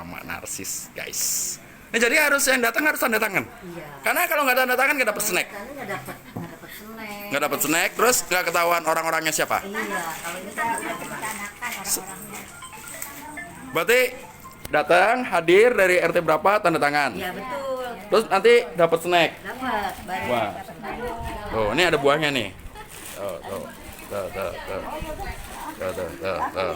Mama Narsis, guys. Nah, jadi harus yang datang harus tanda tangan. Iya. Karena kalau nggak tanda tangan nggak dapat snack. Karena nggak dapat snack. Nggak dapat snack, terus nggak ketahuan orang-orangnya siapa. Iya, kalau ini kan udah direncanakan orang-orangnya. Berarti datang, hadir dari RT berapa, tanda tangan. Iya betul. Terus nanti dapat snack. Dapat. Baru Wah. dapat snack. Tuh, ini ada buahnya nih. Tuh, tuh. Tuh, tuh, tuh. Tuh, tuh, tuh, tuh.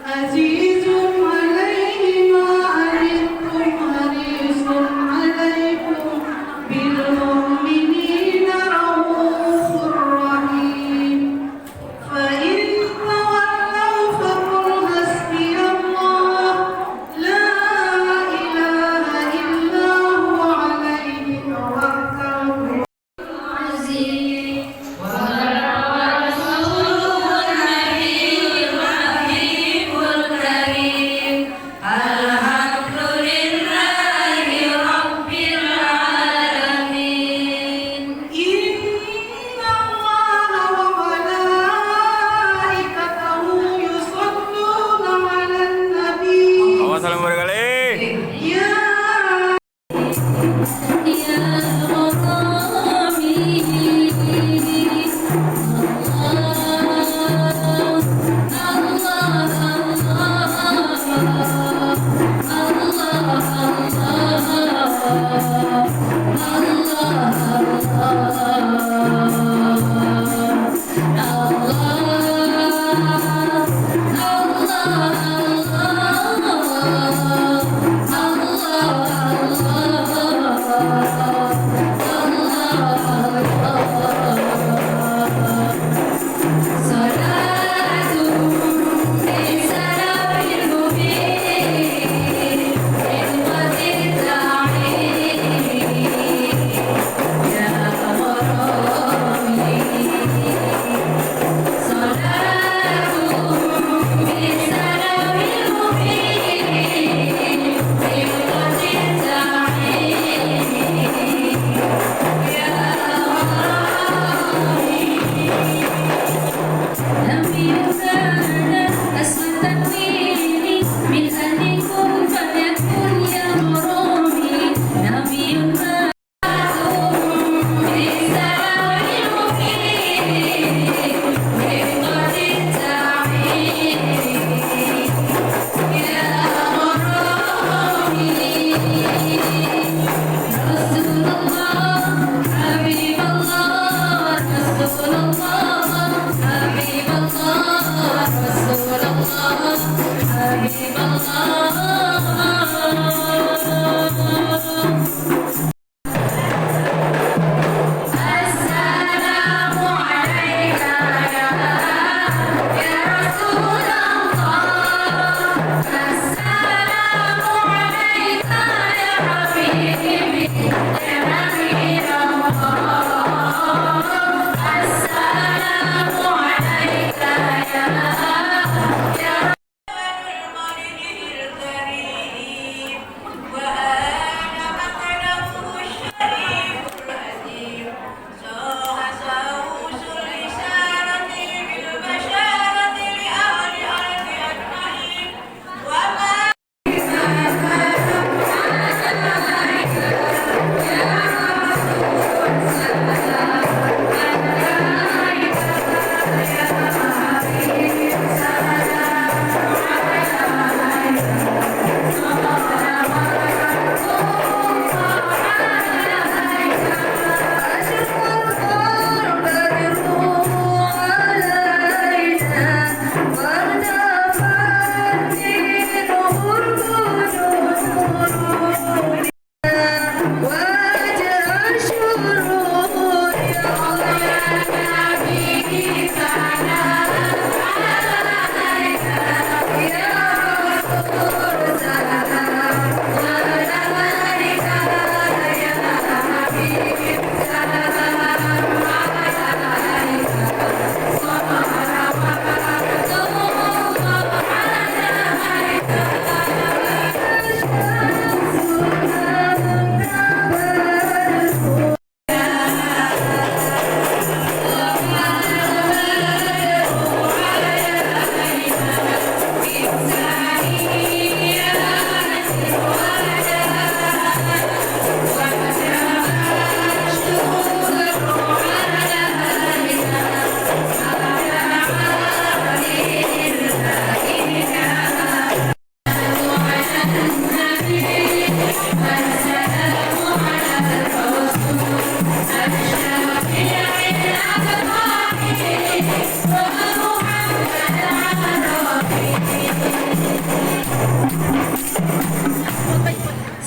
عزيز عليه ما عنتم حريص عليكم بالمؤمنين رؤوف رحيم فإن تولوا فقل حسبي الله لا إله إلا هو عليه توكلت إن الله وملائكته يصلون على النبي Awas salam berkali. يا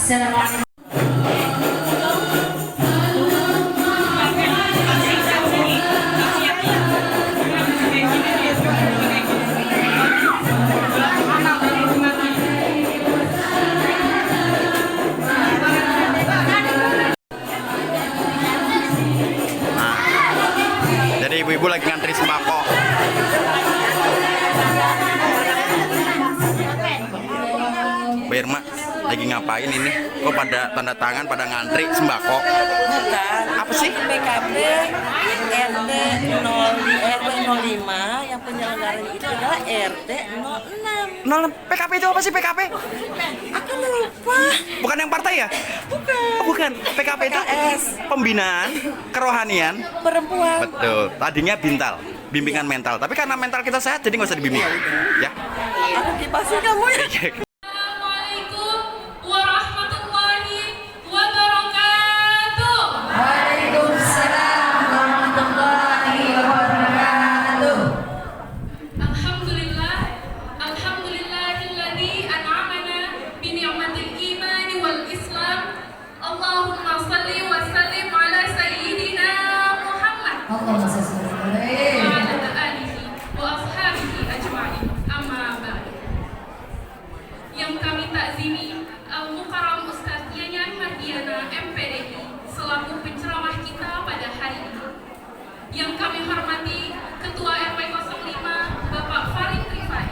Assalamualaikum. Jadi ibu-ibu lagi ngantri sembako. Mbak Irma lagi ngapain ini? Kok pada tanda tangan, pada ngantri sembako? Bukan. Apa sih? PKB RT 05 yang penyelenggaranya itu adalah RT 06. Nol PKP itu apa sih PKP? Aku lupa. Bukan yang partai ya? Bukan. Oh, bukan. PKP itu PKS. pembinaan kerohanian. Perempuan. Betul. Tadinya bintal, bimbingan mental. Tapi karena mental kita sehat, jadi nggak usah dibimbing. Ya. Aku kipasin kamu ya. Assalamualaikum warahmatullahi wabarakatuh. Waalaikumsalam warahmatullahi wabarakatuh. Alhamdulillah, alhamdulillahilladzi an'amana bi ni'matil imani wal islam. Allahumma shalli wa sallim ala sayyidina Muhammad Allahumma shalli alaihi. wa ala alihi wa ashabihi ajma'in. Amma ba'd. Yang kami takzimi Al-Mukarram Ustaz Yanyan Mardiana MPDI selaku penceramah kita pada hari ini. Yang kami hormati Ketua RW 05 Bapak Farid Rifai.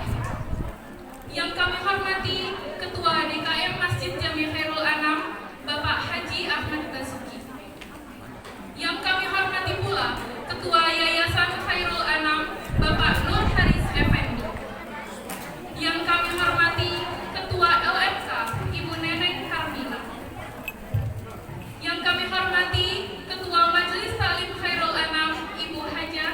Yang kami hormati Ketua DKM Masjid Jami Khairul Anam Bapak Haji Ahmad Basuki. Yang kami hormati pula Ketua Yayasan Khairul Anam Bapak Nur Haris Effendi. Yang kami hormati Ketua LMK Ibu Neneng Harmina. Yang kami hormati Ketua Majelis Taklim Khairul Anam Ibu Hajah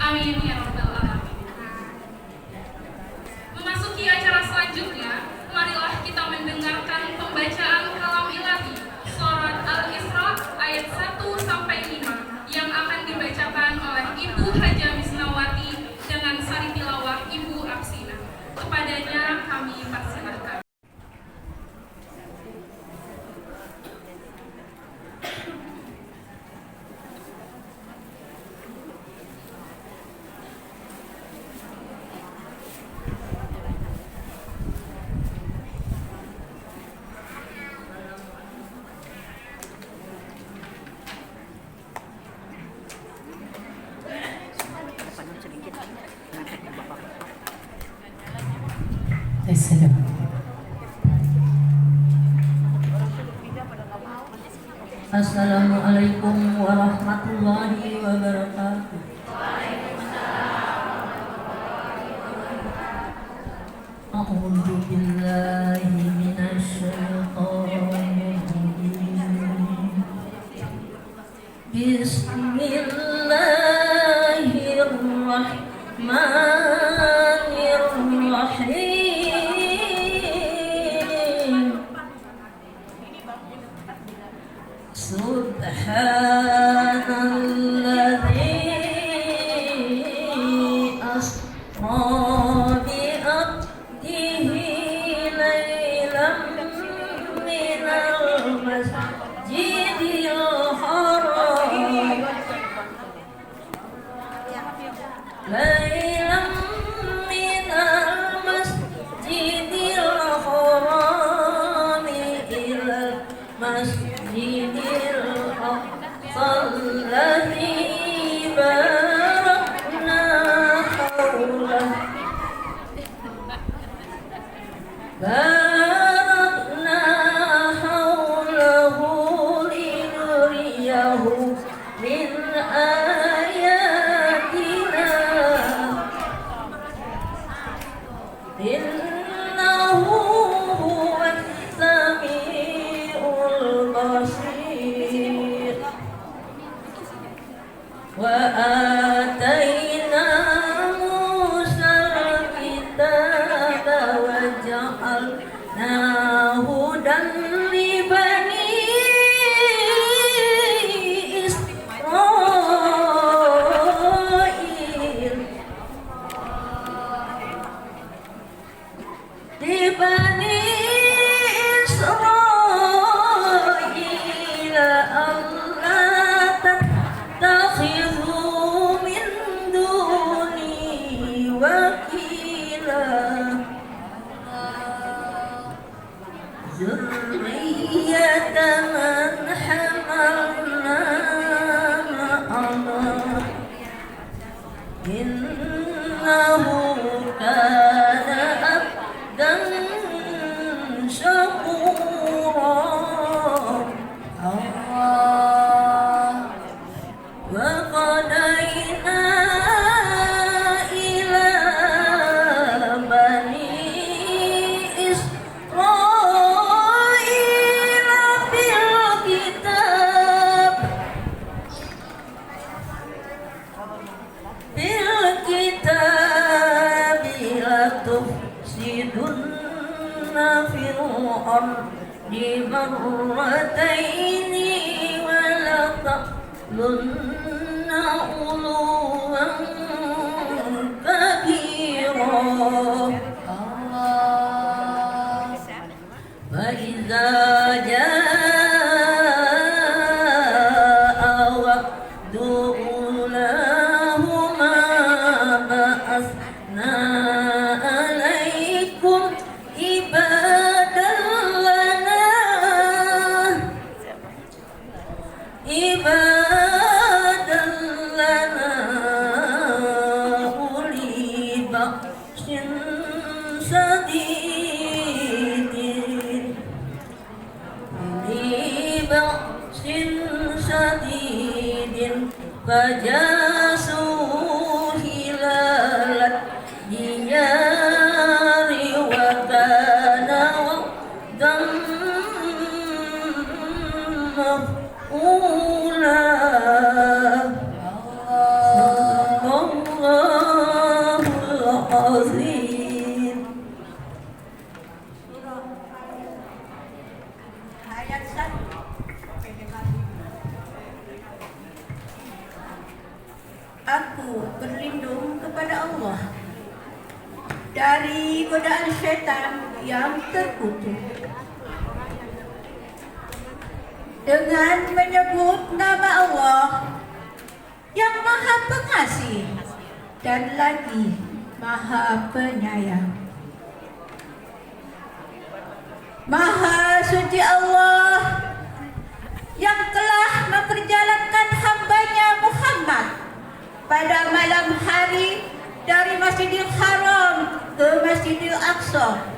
Amin ya rabbal alamin. Memasuki acara selanjutnya, marilah kita mendengarkan pembacaan kalam ilahi surat Al-Isra ayat 1 sampai 5 yang akan dibacakan oleh Ibu Haja Misnawati dengan sari tilawah Ibu Absina. Kepadanya kami persilahkan. Assalamualaikum warahmatullahi wabarakatuh. A'udzu billahi minasy syaithanir rajim. Bismillahirrahmanirrahim. Subhanalladzi asra bi'abdihi laylan minal masjidil haram laylan minal masjidil haram ilal masjidil الذي باركنا حوله لنريه من آياتنا إنه هو السميع البصير. وآتينا موسى الكتاب وجعلناه هدى لبني إسرائيل ألا تتخذوا من دوني وكيلا ذرية من حملنا مع نوح إنه كان عبدا شكورا. وقضينا إلى بني إسرائيل بالكتاب لتفسدن في الأرض مرتين ولتعلن علوا كبيرا. فإذا جاء وعد أولاهما بعثنا عليكم عبادا لنا أولي بأس شديد فجاسوا خلال الديار وكان وعدا مفعولا. Aku berlindung kepada Allah dari godaan setan yang terkutuk dengan menyebut nama Allah yang Maha Pengasih dan lagi Maha Penyayang. Maha suci Allah yang telah memperjalankan hambanya Muhammad pada malam hari dari Masjidil Haram ke Masjidil Aqsa,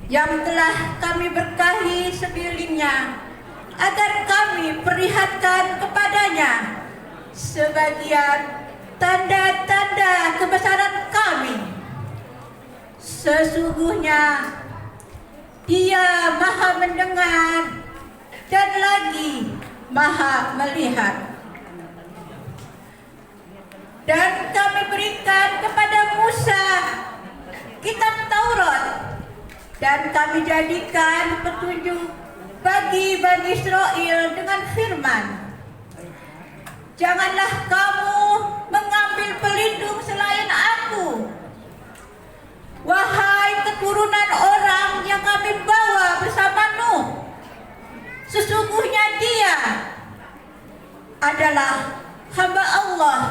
yang telah kami berkahi sekelilingnya agar kami perlihatkan kepadanya sebagian tanda-tanda kebesaran kami. Sesungguhnya Dia Maha mendengar dan lagi Maha melihat. Dan kami berikan kepada Musa kitab Taurat, dan kami jadikan petunjuk bagi Bani Israel dengan firman, janganlah kamu mengambil pelindung selain aku, wahai keturunan orang yang kami bawa bersama Nuh. Sesungguhnya Dia adalah hamba Allah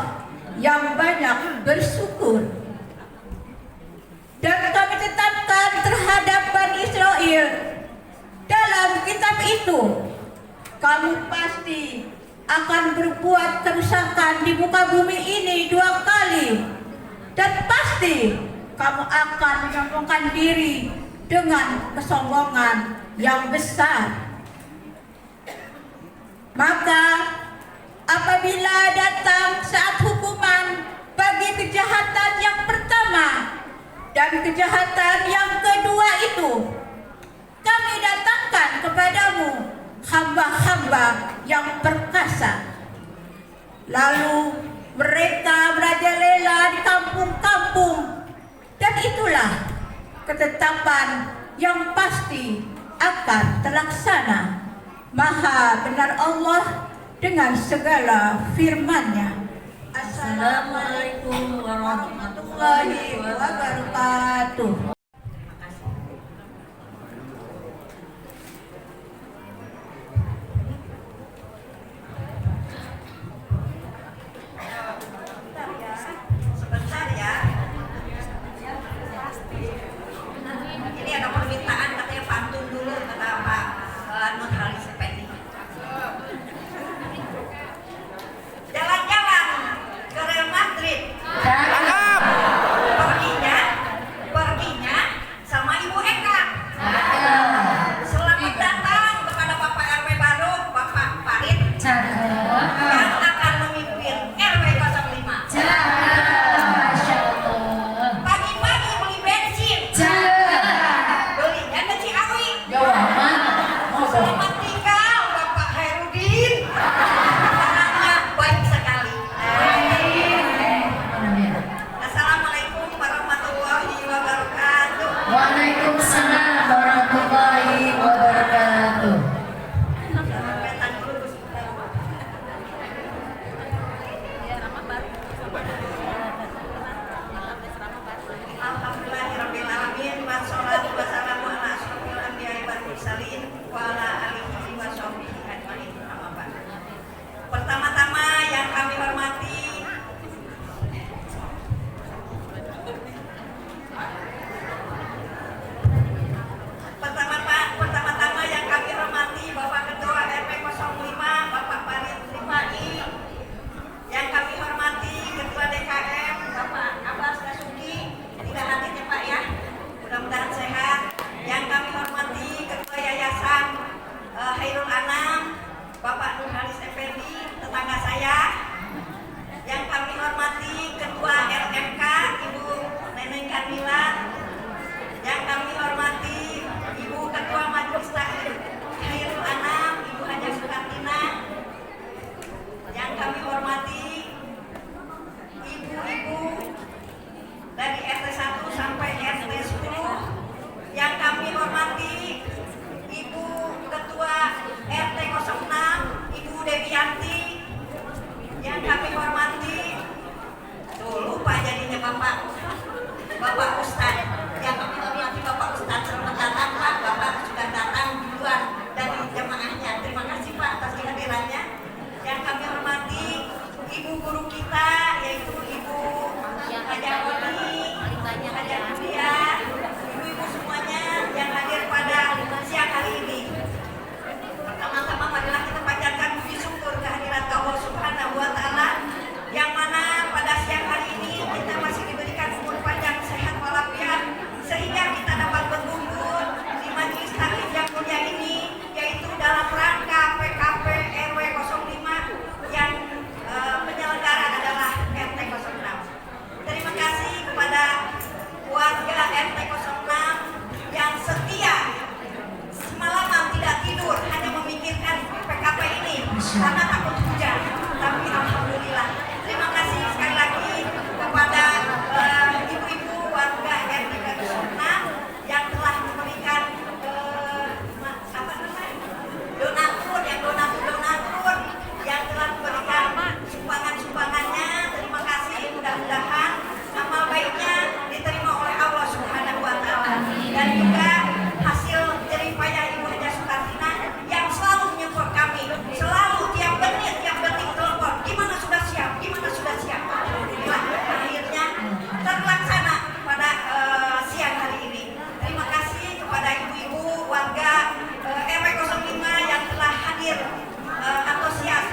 yang banyak bersyukur. Dan kami tetapkan terhadap Bani Israel dalam kitab itu, kamu pasti akan berbuat kerusakan di muka bumi ini 2 kali, dan pasti kamu akan menyombongkan diri dengan kesombongan yang besar. Maka apabila datang saat hukuman bagi kejahatan yang pertama dan kejahatan yang kedua itu, kami datangkan kepadamu hamba-hamba yang perkasa. Lalu mereka merajalela di kampung-kampung, dan itulah ketetapan yang pasti akan terlaksana. Maha benar Allah dengan segala firman-Nya. Assalamualaikum warahmatullahi wabarakatuh. Sebentar ya. Ini ada permintaan katanya pantun dulu kata Pak Nurhalis Effendi. Jalan-jalan ke Real Madrid. Perginya sama Ibu Eka. Selamat datang kepada Bapak RW baru, Bapak Farid, yang akan memimpin RW 05. Pagi-pagi beli bensin. Belinya ke Ciawi. Selamat tinggal Bapak Hairudin. Orangnya baik sekali. Assalamualaikum warahmatullahi wabarakatuh. Waalaikumsalam warahmatullahi wabarakatuh. Sampetan dulu, Gus. karena takut hujan. Tapi alhamdulillah. Terima kasih sekali lagi kepada ibu-ibu warga RT 06 yang telah memberikan donatur yang telah memberikan sumbangannya. Terima kasih. Mudah-mudahan amal baiknya diterima oleh Allah Subhanahu wa taala. Dan juga hasil jerih payah Ibu Haja Sukartina yang selalu menyupport kami, selalu tiap detik telepon, gimana sudah siap. Alhamdulillah akhirnya terlaksana pada siang hari ini. Terima kasih kepada ibu-ibu warga RW 05 yang telah hadir antusias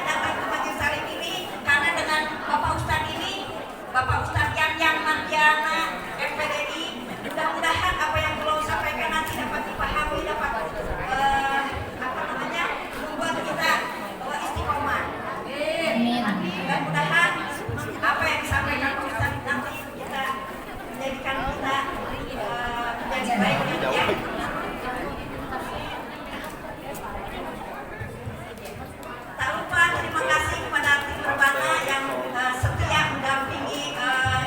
datang ke majelis taklim ini, karena dengan Bapak Ustadz yang Mardiana MPDI, mudah-mudahan apa yang beliau sampaikan nanti dapat dipahami, dapat membuat kita istiqomah. Mudah-mudahan apa yang disampaikan Pak Ustadz nanti kita menjadikan kita menjadi baik ya. Tak lupa terima kasih kepada tim Rebana yang setia mendampingi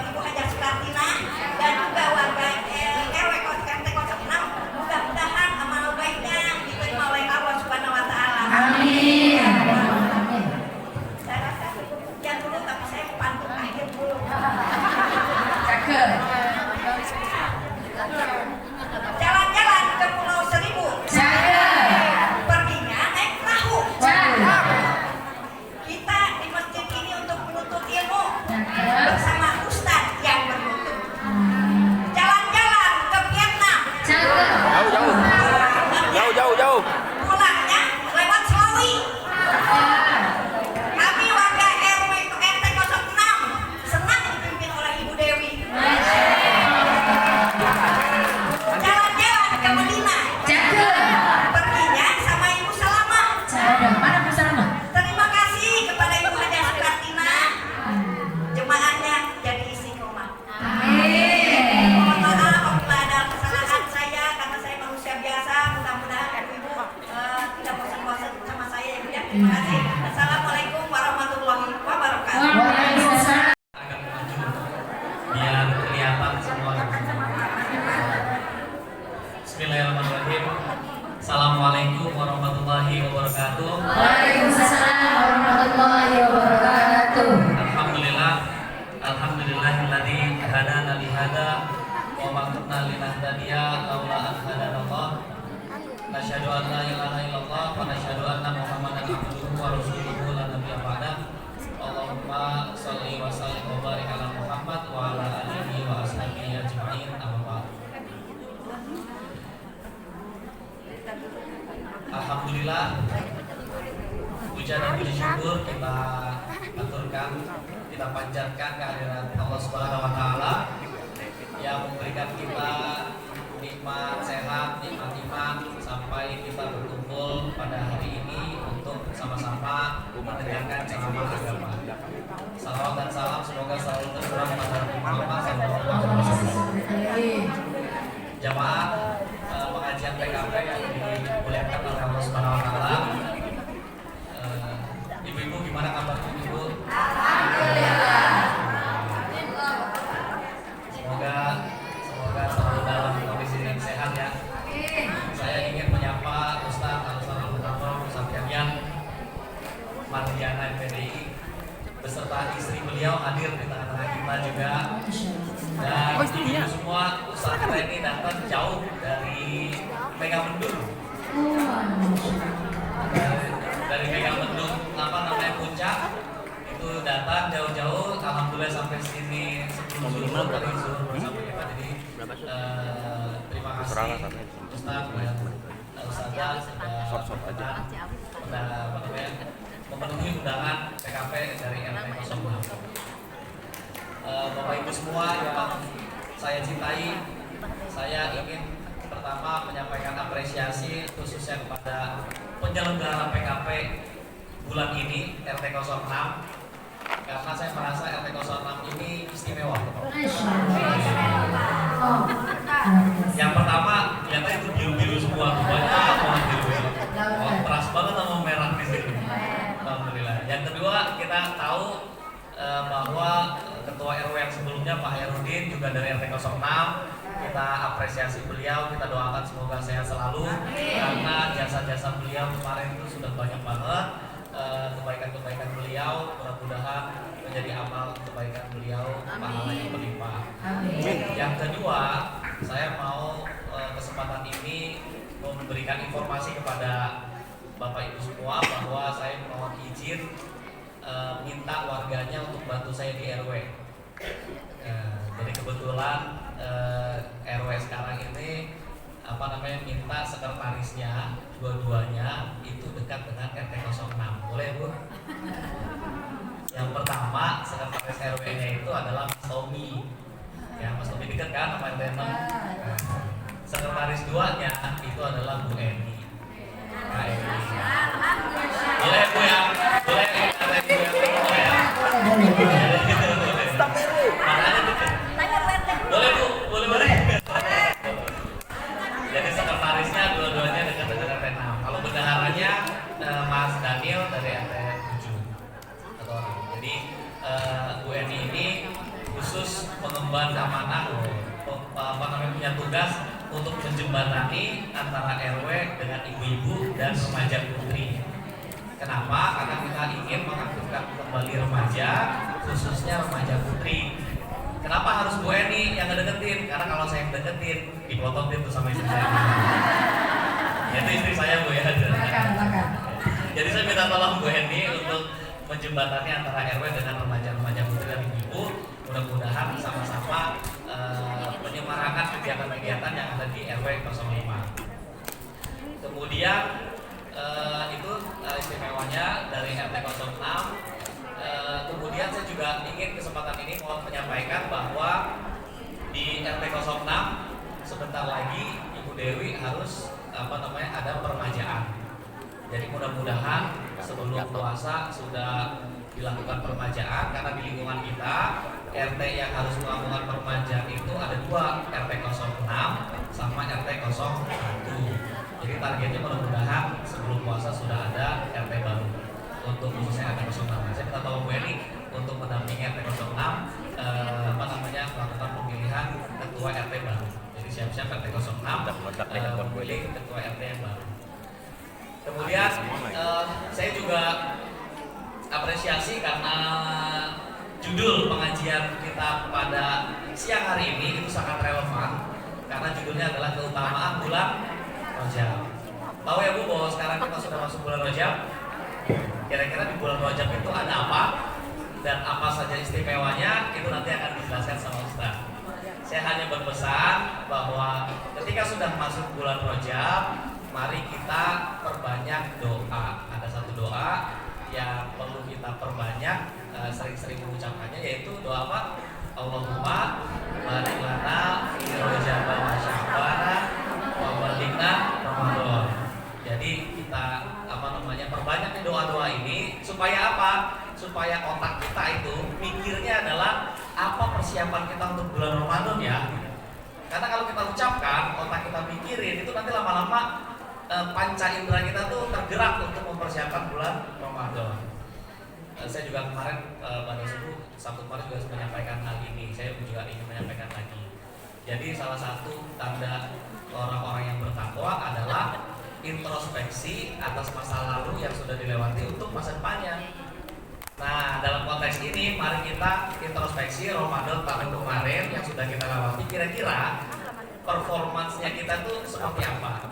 Ibu Haja Sukartina dan juga warga RW 06. Mudah-mudahan amal baiknya diterima oleh Allah Subhanahu wa taala. Amin. Saya rasa yang dulu, tapi saya pantun akhir dulu. Cakep. Jalan-jalan ke Pulau Seribu. Cakep. Perginya naik perahu. Cakep. Kita di masjid ini untuk menuntut ilmu Cakep. bersama Ustadz yang bermutu. Jalan-jalan ke Vietnam. Cakep. Jauh. Pulangnya lewat Selawi. Kami warga RW RT 06 senang dipimpin oleh Ibu Dewi. Jalan-jalan ke Medina. Cakep. Perginya sama Ibu Salamah. Cakep. Mana Bu Salma? Terima kasih kepada Ibu Haja Sukartina. Jemaahnya jadi istiqomah. Amin. Mohon maaf apabila ada kesalahan saya, karena saya manusia biasa. Mudah-mudahan ibu tidak bosan-bosan sama saya ya Bu ya. Terima kasih. Assalamualaikum warahmatullahi wabarakatuh. Waalaikumsalam. Agak maju biar kelihatan semua. Bismillahirrahmanirrahim. Assalamualaikum warahmatullahi wabarakatuh. Waalaikumsalam warahmatullahi wabarakatuh. Alhamdulillahilladzi hadana li hada wa ma kunna linahtadiya laula an hadanallah. Nasyhadu an la ilaha illallah wa nasyhadu anna Muhammadan abduhu wa rasuluhu la nabiyya ba'da. Allahumma shalli wa sallim wa barik ala Muhammad wa ala alihi wa ashabihi ajma'in. Amma ba'd. Alhamdulillah, puja dan puji syukur kita aturkan, kita panjatkan kehadirat Allah Subhanahu wa taala yang memberikan kita nikmat sehat, nikmat iman sampai kita berkumpul pada hari ini untuk sama-sama mendengarkan ceramah agama. Salawat dan salam semoga selalu tercurah pada Muhammad sallallahu alaihi wasallam. Jamaah pengajian PKP yang dimuliakan oleh Allah Subhanahu wa taala. Ibu-ibu gimana kabarnya Ibu? Alhamdulillah. Semoga selalu dalam kondisi yang sehat ya. Saya ingin menyapa Ustaz Al-Fatihah Musafirian Mardiana MPDI beserta istri beliau hadir di tengah-tengah kita juga. Dan ibu semua, Ustaz kita ini datang jauh dari Megamendung. Dari Megamendung, Puncak itu datang jauh-jauh. Alhamdulillah sampai sini sebelum zuhur tadi zuhur bersama kita. Jadi terima kasih Ustaz dan Ustazah sudah memenuhi undangan PKP dari RT 06. Bapak Ibu semua yang saya cintai, saya ingin pertama menyampaikan apresiasi khususnya kepada penyelenggara PKP bulan ini RT 06, karena saya merasa RT 06 ini istimewa. Yang pertama, ternyata itu biru-biru semua, banyak pohon biru-biru. Keras banget sama merah. kita tahu bahwa Ketua RW yang sebelumnya Pak Herudin juga dari RT 06, kita apresiasi beliau, kita doakan semoga sehat selalu karena jasa-jasa beliau kemarin itu sudah banyak banget. Kebaikan-kebaikan beliau mudah-mudahan menjadi amal kebaikan beliau pahalanya berlimpah. Yang kedua, saya mau kesempatan ini memberikan informasi kepada Bapak Ibu semua bahwa saya mohon izin minta warganya untuk bantu saya di RW. Jadi kebetulan RW sekarang ini minta sekretarisnya dua-duanya itu dekat dengan RT 06. Boleh Bu? Yang pertama sekretaris RW-nya itu adalah Mas Tommy. Ya, Mas Tommy dekat kan sama RT 6. Sekretaris duanya itu adalah Bu Eni. Kak Eni. Boleh Bu ya? Boleh ya? Boleh Bu, boleh. Jadi sekretarisnya dua-duanya dekat dengan RT 6. Kalau bendaharanya Mas Daniel dari RT 7 atau orang. Jadi Bu Eni ini khusus pengemban amanah punya tugas untuk menjembatani antara RW dengan ibu-ibu dan remaja putri. Kenapa? Karena kita ingin mengaktifkan kembali remaja, khususnya remaja putri. Kenapa harus Bu Eni yang ngedeketin? Karena kalau saya yang deketin, dipototin tuh sama istri saya. Itu istri saya Bu ya. Jadi saya minta tolong Bu Eni untuk menjembatani antara RW dengan remaja-remaja putri dan ibu-ibu. Mudah-mudahan sama-sama menyemarakan kegiatan-kegiatan yang ada di RW 05. Kemudian itu istimewanya dari RT 06. Kemudian saya juga ingin kesempatan ini mau menyampaikan bahwa di RT 06 sebentar lagi Ibu Dewi harus ada permajaan. Jadi mudah-mudahan sebelum puasa sudah dilakukan permajaan karena di lingkungan kita RT yang harus melakukan permajaan itu ada dua, RT 06 sama RT 01. Jadi targetnya mudah-mudahan sebelum puasa sudah ada RT baru untuk khususnya RT 06. Saya minta tolong Bu Eni untuk mendampingi RT 06 melakukan pemilihan ketua RT baru. Jadi siap-siap RT 06 memilih ketua RT yang baru. Kemudian saya juga apresiasi karena judul pengajian kita pada siang hari ini itu sangat relevan karena judulnya adalah keutamaan bulan Rajab. Tahu ya Bu bahwa sekarang kita sudah masuk bulan Rajab? Kira-kira di bulan Rajab itu ada apa dan apa saja istimewanya itu nanti akan dijelaskan sama Ustaz. Saya hanya berpesan bahwa ketika sudah masuk bulan Rajab, mari kita perbanyak doa. Ada satu doa yang perlu kita perbanyak, sering-sering mengucapkannya, yaitu doa apa? Allahumma barik lana fi Rajab wa Sya'ban wa ballighna Ramadan. Jadi kita perbanyak doa-doa ini supaya apa? Supaya otak kita itu mikirnya adalah apa persiapan kita untuk bulan Ramadan ya. Karena kalau kita ucapkan, otak kita mikirin, itu nanti lama-lama panca indera kita tuh tergerak untuk mempersiapkan bulan Ramadan. Saya juga kemarin pada Sabtu kemarin juga menyampaikan hal ini. Saya juga ingin menyampaikan lagi. Jadi salah satu tanda orang-orang yang bertakwa adalah introspeksi atas masa lalu yang sudah dilewati untuk masa depannya. Nah, dalam konteks ini mari kita introspeksi Ramadan tahun kemarin yang sudah kita lewati, kira-kira performansnya kita tuh seperti apa?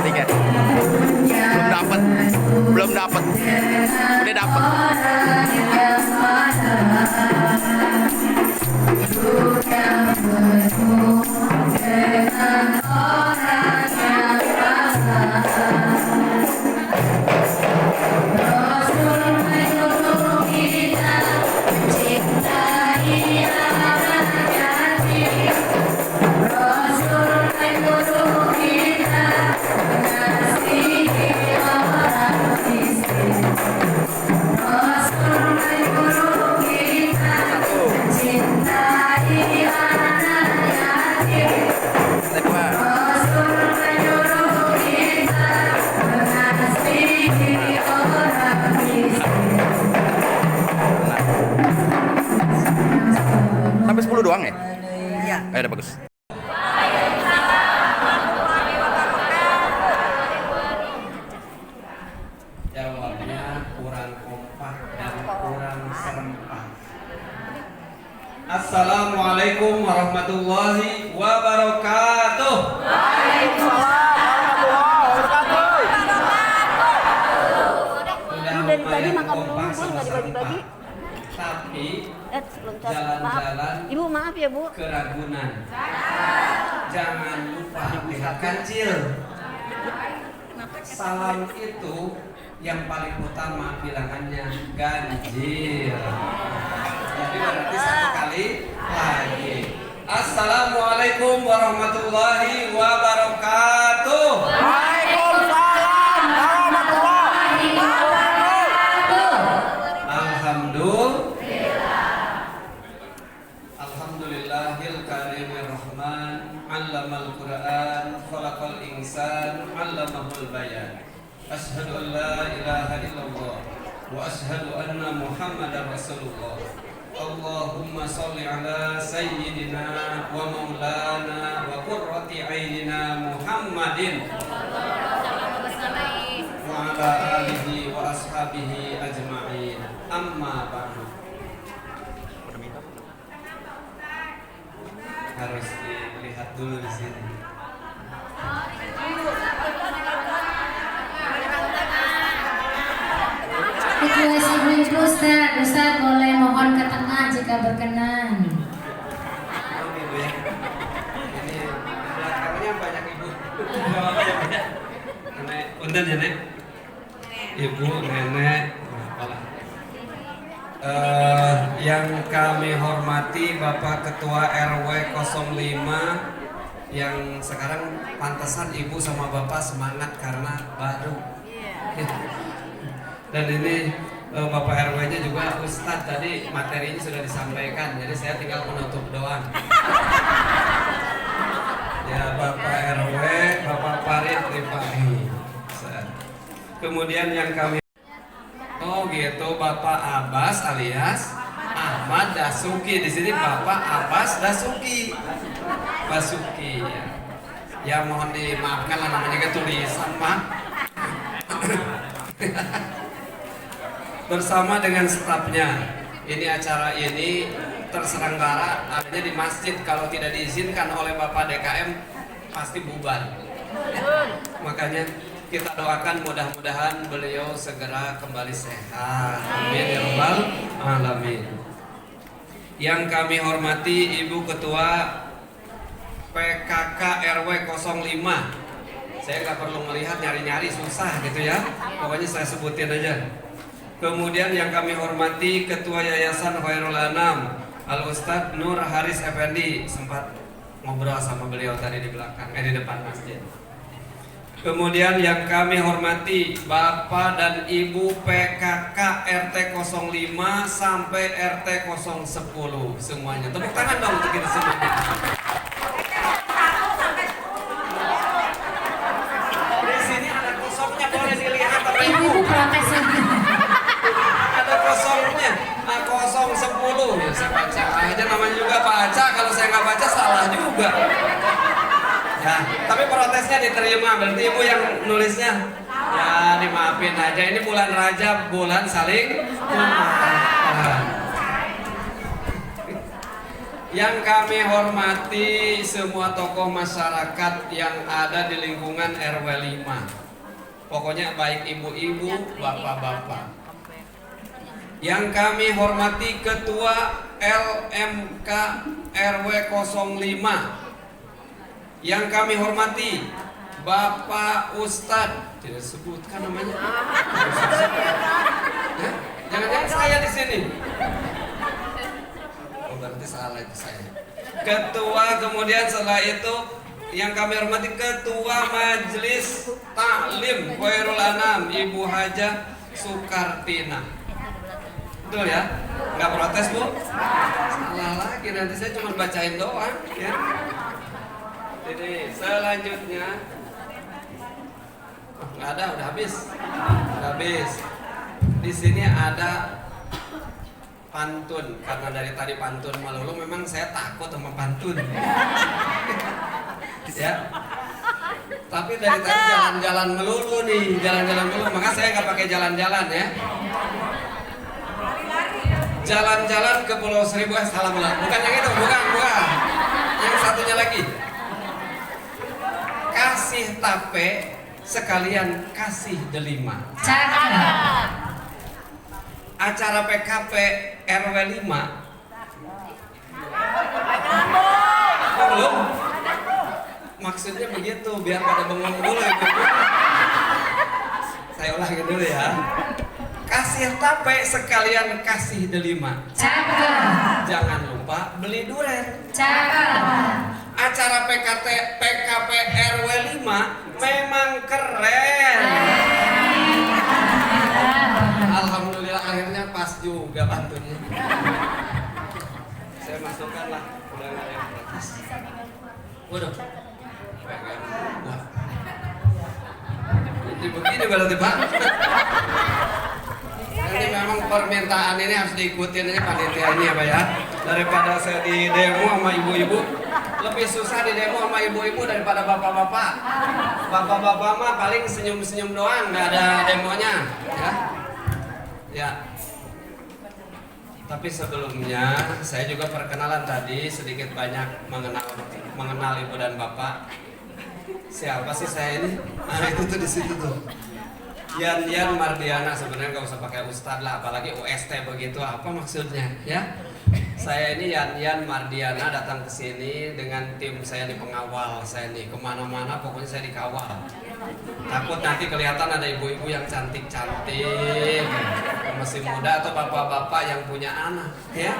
Ketiga. Belum dapat. Udah dapat. Rasul menyuruh kita bagus. Jawabnya kurang kompak dan kurang serempak. Assalamualaikum warahmatullahi wabarakatuh. Dari tadi makan dulu, Bu, nggak dibagi-bagi. Tapi Sebelum maaf. jalan-jalan Ibu maaf ya, Bu. ke Ragunan. Jangan lupa lihat kancil. Salam itu yang paling utama bilangannya ganjil. Jadi berarti satu kali lagi. Assalamualaikum warahmatullahi wabarakatuh. Waalaikumsalam warahmatullahi wabarakatuh. Alhamdulillahil karimir rahman, 'allamal Qur'an, khalaqal insan, 'allamahul bayan. Asyhadu an la ilaha illallah wa asyhadu anna Muhammadar Rasulullah. Allahumma sholli ala sayyidina wa maulana wa qurrati ainina Muhammadin wa ala alihi wa ashabihi ajma'in. Amma ba'du. Harus dilihat dulu di sini. Situasi ibu Ustaz boleh mohon ke tengah jika berkenan. Oh, ibu ya. Ini belakangnya banyak ibu. Nenek, punten ya Nek. Ibu, nenek, apalah. Yang kami hormati Bapak Ketua RW 05 yang sekarang pantesan ibu sama bapak semangat karena baru. Dan ini Bapak RW-nya juga Ustadz, tadi materinya sudah disampaikan, jadi saya tinggal menutup doang. Ya Bapak RW, Bapak Farid Rifai. Kemudian yang kami, oh gitu, Bapak Abbas alias Ahmad Dasuki. Di sini Bapak Abbas Dasuki, Basuki. Ya mohon dimaafkan lah, namanya kan tulisan Pak. Bersama dengan stafnya. Ini acara ini terselenggara adanya di masjid. Kalau tidak diizinkan oleh Bapak DKM pasti bubar. Makanya kita doakan mudah-mudahan beliau segera kembali sehat. Amin ya rabbal alamin. Yang kami hormati Ibu Ketua PKK RW 05. Saya nggak perlu melihat, nyari-nyari susah gitu ya. Pokoknya saya sebutin aja. Kemudian yang kami hormati Ketua Yayasan Khairul Anam Al Ustadz Nur Haris Effendi, sempat ngobrol sama beliau tadi di belakang, di depan masjid. Kemudian yang kami hormati Bapak dan Ibu PKK RT 05 sampai RT 010 semuanya. Tepuk tangan dong untuk kita semuanya. Di sini ada kosongnya, boleh dilihat Bapak Ibu. Ibu protes lagi. Ada kosongnya, 010 ya, saya baca aja namanya juga baca, kalau saya nggak baca salah juga ya, tapi protesnya diterima, berarti Ibu yang nulisnya ya dimaafin aja, ini bulan Rajab, bulan saling memaafkan. Yang kami hormati semua tokoh masyarakat yang ada di lingkungan RW 5, pokoknya baik ibu-ibu, bapak-bapak. Yang kami hormati Ketua LMK RW 05. Yang kami hormati Bapak Ustadz, tidak sebutkan namanya. Jangan-jangan saya di sini. Oh, berarti salah itu saya. Ketua, kemudian setelah itu yang kami hormati Ketua Majelis Taklim Khairul Anam Ibu Hajah Sukartina. Betul ya? Nggak protes Bu? Salah lagi, nanti saya cuma bacain doang ya. Jadi selanjutnya nggak ada, udah habis. Udah habis. Di sini ada pantun, karena dari tadi pantun melulu memang saya takut sama pantun. Ya. Tapi dari tadi jalan-jalan melulu nih, jalan-jalan melulu, maka saya nggak pakai jalan-jalan ya. Jalan-jalan ke Pulau Seribu, salah bukan yang itu, bukan. Yang satunya lagi. Kasih tape sekalian kasih delima. Cakep. Acara PKP RW 5. Oh, belum? Maksudnya begitu, biar pada bengong dulu ya. Saya ulangi dulu ya. Kasih tape sekalian kasih delima. Cakep. Jangan lupa beli duren. Cakep. Acara PKP RW 5 memang keren. Alhamdulillah akhirnya pas juga pantunnya. Saya masukkan lah, udah nggak ada yang protes. Waduh, wah, jadi begini berarti Pak. Jadi memang permintaan ini harus diikutin ini panitia ini ya Pak ya. Daripada saya di demo sama ibu-ibu, lebih susah di demo sama ibu-ibu daripada bapak-bapak. Bapak-bapak mah paling senyum-senyum doang, nggak ada demonya, ya. Ya. Tapi sebelumnya saya juga perkenalan tadi sedikit banyak mengenal ibu dan bapak. Siapa sih saya ini? Nah itu tuh di situ tuh. Yan Mardiana, sebenarnya nggak usah pakai ustad lah, apalagi UST begitu, apa maksudnya ya? Saya ini Yan Mardiana datang ke sini dengan tim saya di pengawal. Saya nih kemana-mana pokoknya saya dikawal. Takut nanti kelihatan ada ibu-ibu yang cantik-cantik, masih muda atau bapak-bapak yang punya anak, ya.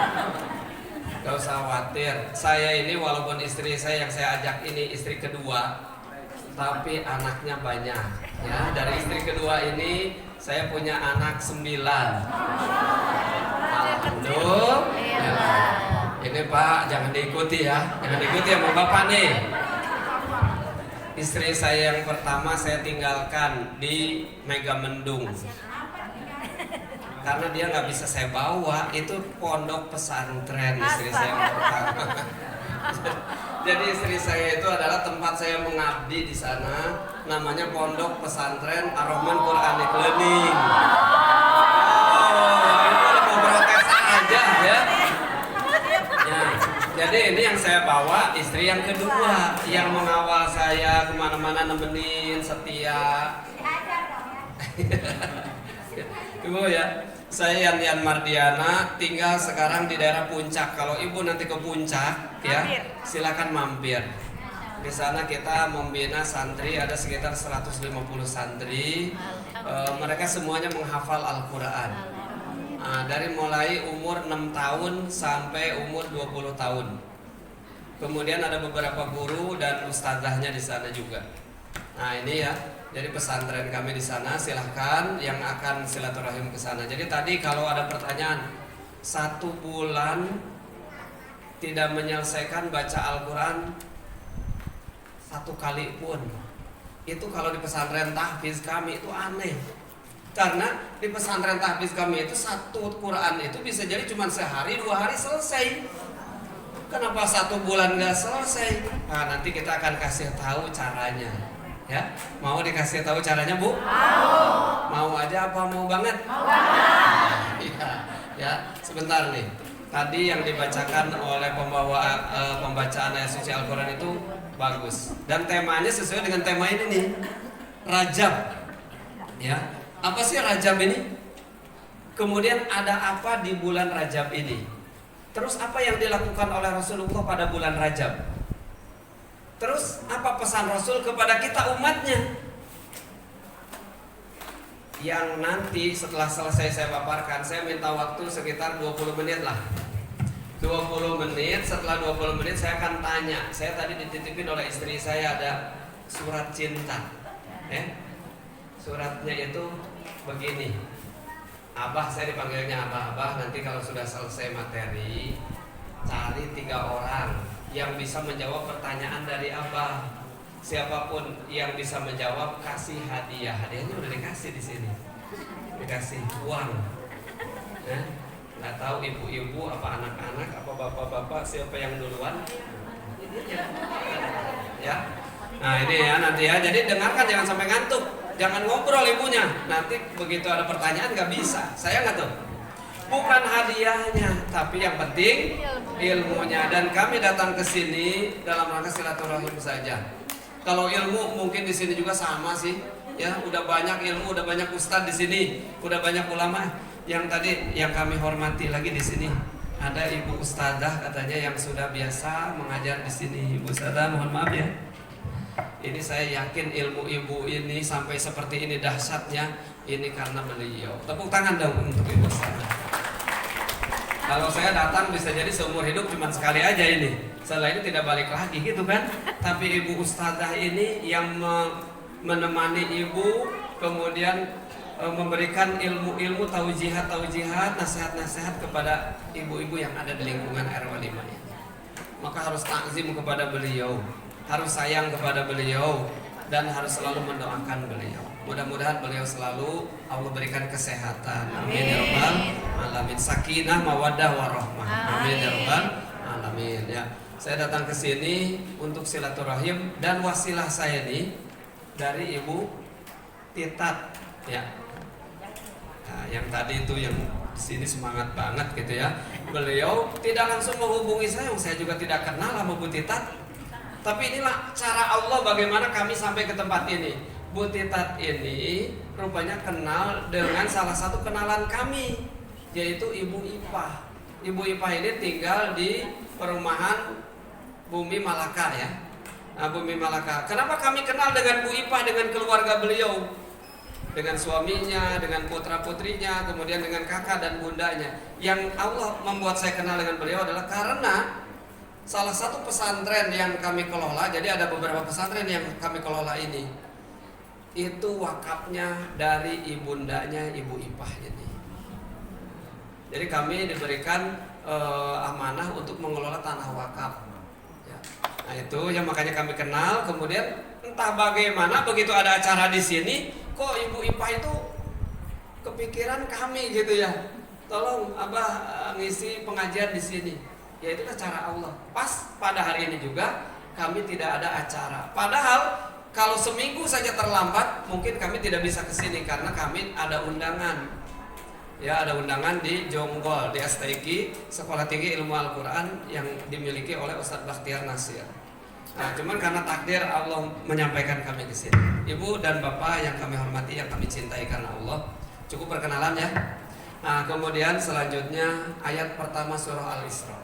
Gak usah khawatir. Saya ini walaupun istri saya yang saya ajak ini istri kedua, tapi anaknya banyak. Ya, dari istri kedua ini saya punya anak 9. Alhamdulillah. Ini Pak, jangan diikuti ya, jangan diikuti sama bapak nih. Istri saya yang pertama saya tinggalkan di Megamendung karena dia nggak bisa saya bawa, itu pondok pesantren istri saya yang pertama. Jadi istri saya itu adalah tempat saya mengabdi di sana, namanya Pondok Pesantren Ar-Rahman Quranic Learning. Oh, itu udah mau protes aja ya. Jadi ini yang saya bawa istri yang kedua, yang mengawal saya kemana-mana, nemenin, setia. Ibu ya, saya Yan Mardiana, tinggal sekarang di daerah Puncak. Kalau ibu nanti ke Puncak, ya silakan mampir. Di sana kita membina santri, ada sekitar 150 santri. Mereka semuanya menghafal Al-Quran. Dari mulai umur 6 tahun sampai umur 20 tahun. Kemudian ada beberapa guru dan ustazahnya di sana juga. Nah ini ya, jadi pesantren kami di sana, silahkan yang akan silaturahim ke sana. Jadi tadi kalau ada pertanyaan, 1 bulan tidak menyelesaikan baca Al-Quran 1 kali pun, itu kalau di pesantren tahfiz kami itu aneh. Karena di pesantren tahfiz kami itu 1 Quran itu bisa jadi cuma sehari 2 hari selesai. Kenapa 1 bulan nggak selesai? Nah nanti kita akan kasih tahu caranya. Ya, mau dikasih tahu caranya Bu? Mau aja apa mau banget? Mau banget. Ya, sebentar nih. Tadi yang dibacakan oleh pembacaan ayat suci Al-Quran itu bagus. Dan temanya sesuai dengan tema ini nih, Rajab. Ya, apa sih Rajab ini? Kemudian ada apa di bulan Rajab ini? Terus apa yang dilakukan oleh Rasulullah pada bulan Rajab? Terus apa pesan Rasul kepada kita umatnya? Yang nanti setelah selesai saya paparkan, saya minta waktu sekitar 20 menit lah. 20 menit, setelah 20 menit saya akan tanya. Saya tadi dititipin oleh istri saya ada surat cinta. Suratnya itu begini. Abah, saya dipanggilnya Abah, nanti kalau sudah selesai materi, cari 3 orang yang bisa menjawab pertanyaan dari Abah. Siapapun yang bisa menjawab kasih hadiah. Hadiahnya udah dikasih di sini. Dikasih uang. Nggak tahu ibu-ibu apa anak-anak apa bapak-bapak siapa yang duluan? Ya. Nah ini ya nanti ya. Jadi dengarkan, jangan sampai ngantuk. Jangan ngobrol ibunya. Nanti begitu ada pertanyaan nggak bisa. Saya nggak tahu. Bukan hadiahnya, tapi yang penting ilmunya. Dan kami datang ke sini dalam rangka silaturahim saja. Kalau ilmu mungkin di sini juga sama sih. Ya, udah banyak ilmu, udah banyak ustadz di sini, udah banyak ulama. Yang tadi yang kami hormati lagi di sini ada ibu ustadzah katanya yang sudah biasa mengajar di sini. Ibu ustadzah, mohon maaf ya. Ini saya yakin ilmu ibu ini sampai seperti ini dahsyatnya ini karena beliau. Tepuk tangan dong untuk ibu ustadzah. Kalau saya datang bisa jadi seumur hidup cuma sekali aja ini. Setelah ini tidak balik lagi gitu kan. Tapi ibu ustadzah ini yang menemani ibu, kemudian memberikan ilmu-ilmu, taujihat, nasihat-nasihat kepada ibu-ibu yang ada di lingkungan RW 5 ini. Maka harus takzim kepada beliau, harus sayang kepada beliau, dan harus selalu mendoakan beliau. Mudah-mudahan beliau selalu Allah berikan kesehatan. Amin ya rabbal alamin. Sakinah, mawaddah, warahmah. Amin ya rabbal alamin. Ya, saya datang ke sini untuk silaturahim dan wasilah saya nih dari Ibu Titat ya. Nah, yang tadi itu yang di sini semangat banget gitu ya. Beliau tidak langsung menghubungi saya juga tidak kenal sama Bu Titat. Tapi inilah cara Allah bagaimana kami sampai ke tempat ini. Bu Titat ini rupanya kenal dengan salah satu kenalan kami, yaitu Ibu Ipah. Ibu Ipah ini tinggal di perumahan Bumi Malaka ya. Nah, Bumi Malaka. Kenapa kami kenal dengan Bu Ipah, dengan keluarga beliau? Dengan suaminya, dengan putra-putrinya, kemudian dengan kakak dan bundanya. Yang Allah membuat saya kenal dengan beliau adalah karena salah satu pesantren yang kami kelola, jadi ada beberapa pesantren yang kami kelola ini, itu wakafnya dari ibundanya Ibu Ipah ini. Jadi kami diberikan amanah untuk mengelola tanah wakaf. Ya. Nah itu yang makanya kami kenal. Kemudian entah bagaimana begitu ada acara di sini, kok Ibu Ipah itu kepikiran kami gitu ya. Tolong Abah ngisi pengajian di sini. Ya itulah cara Allah. Pas pada hari ini juga kami tidak ada acara. Padahal kalau seminggu saja terlambat mungkin kami tidak bisa ke sini karena kami ada undangan. Ya ada undangan di Jonggol, di STIQ, Sekolah Tinggi Ilmu Al-Quran yang dimiliki oleh Ustadz Bakhtiar Nasir. Nah, cuman karena takdir Allah menyampaikan kami ke sini. Ibu dan Bapak yang kami hormati, yang kami cintai karena Allah. Cukup perkenalan ya. Nah, kemudian selanjutnya ayat pertama surah Al-Isra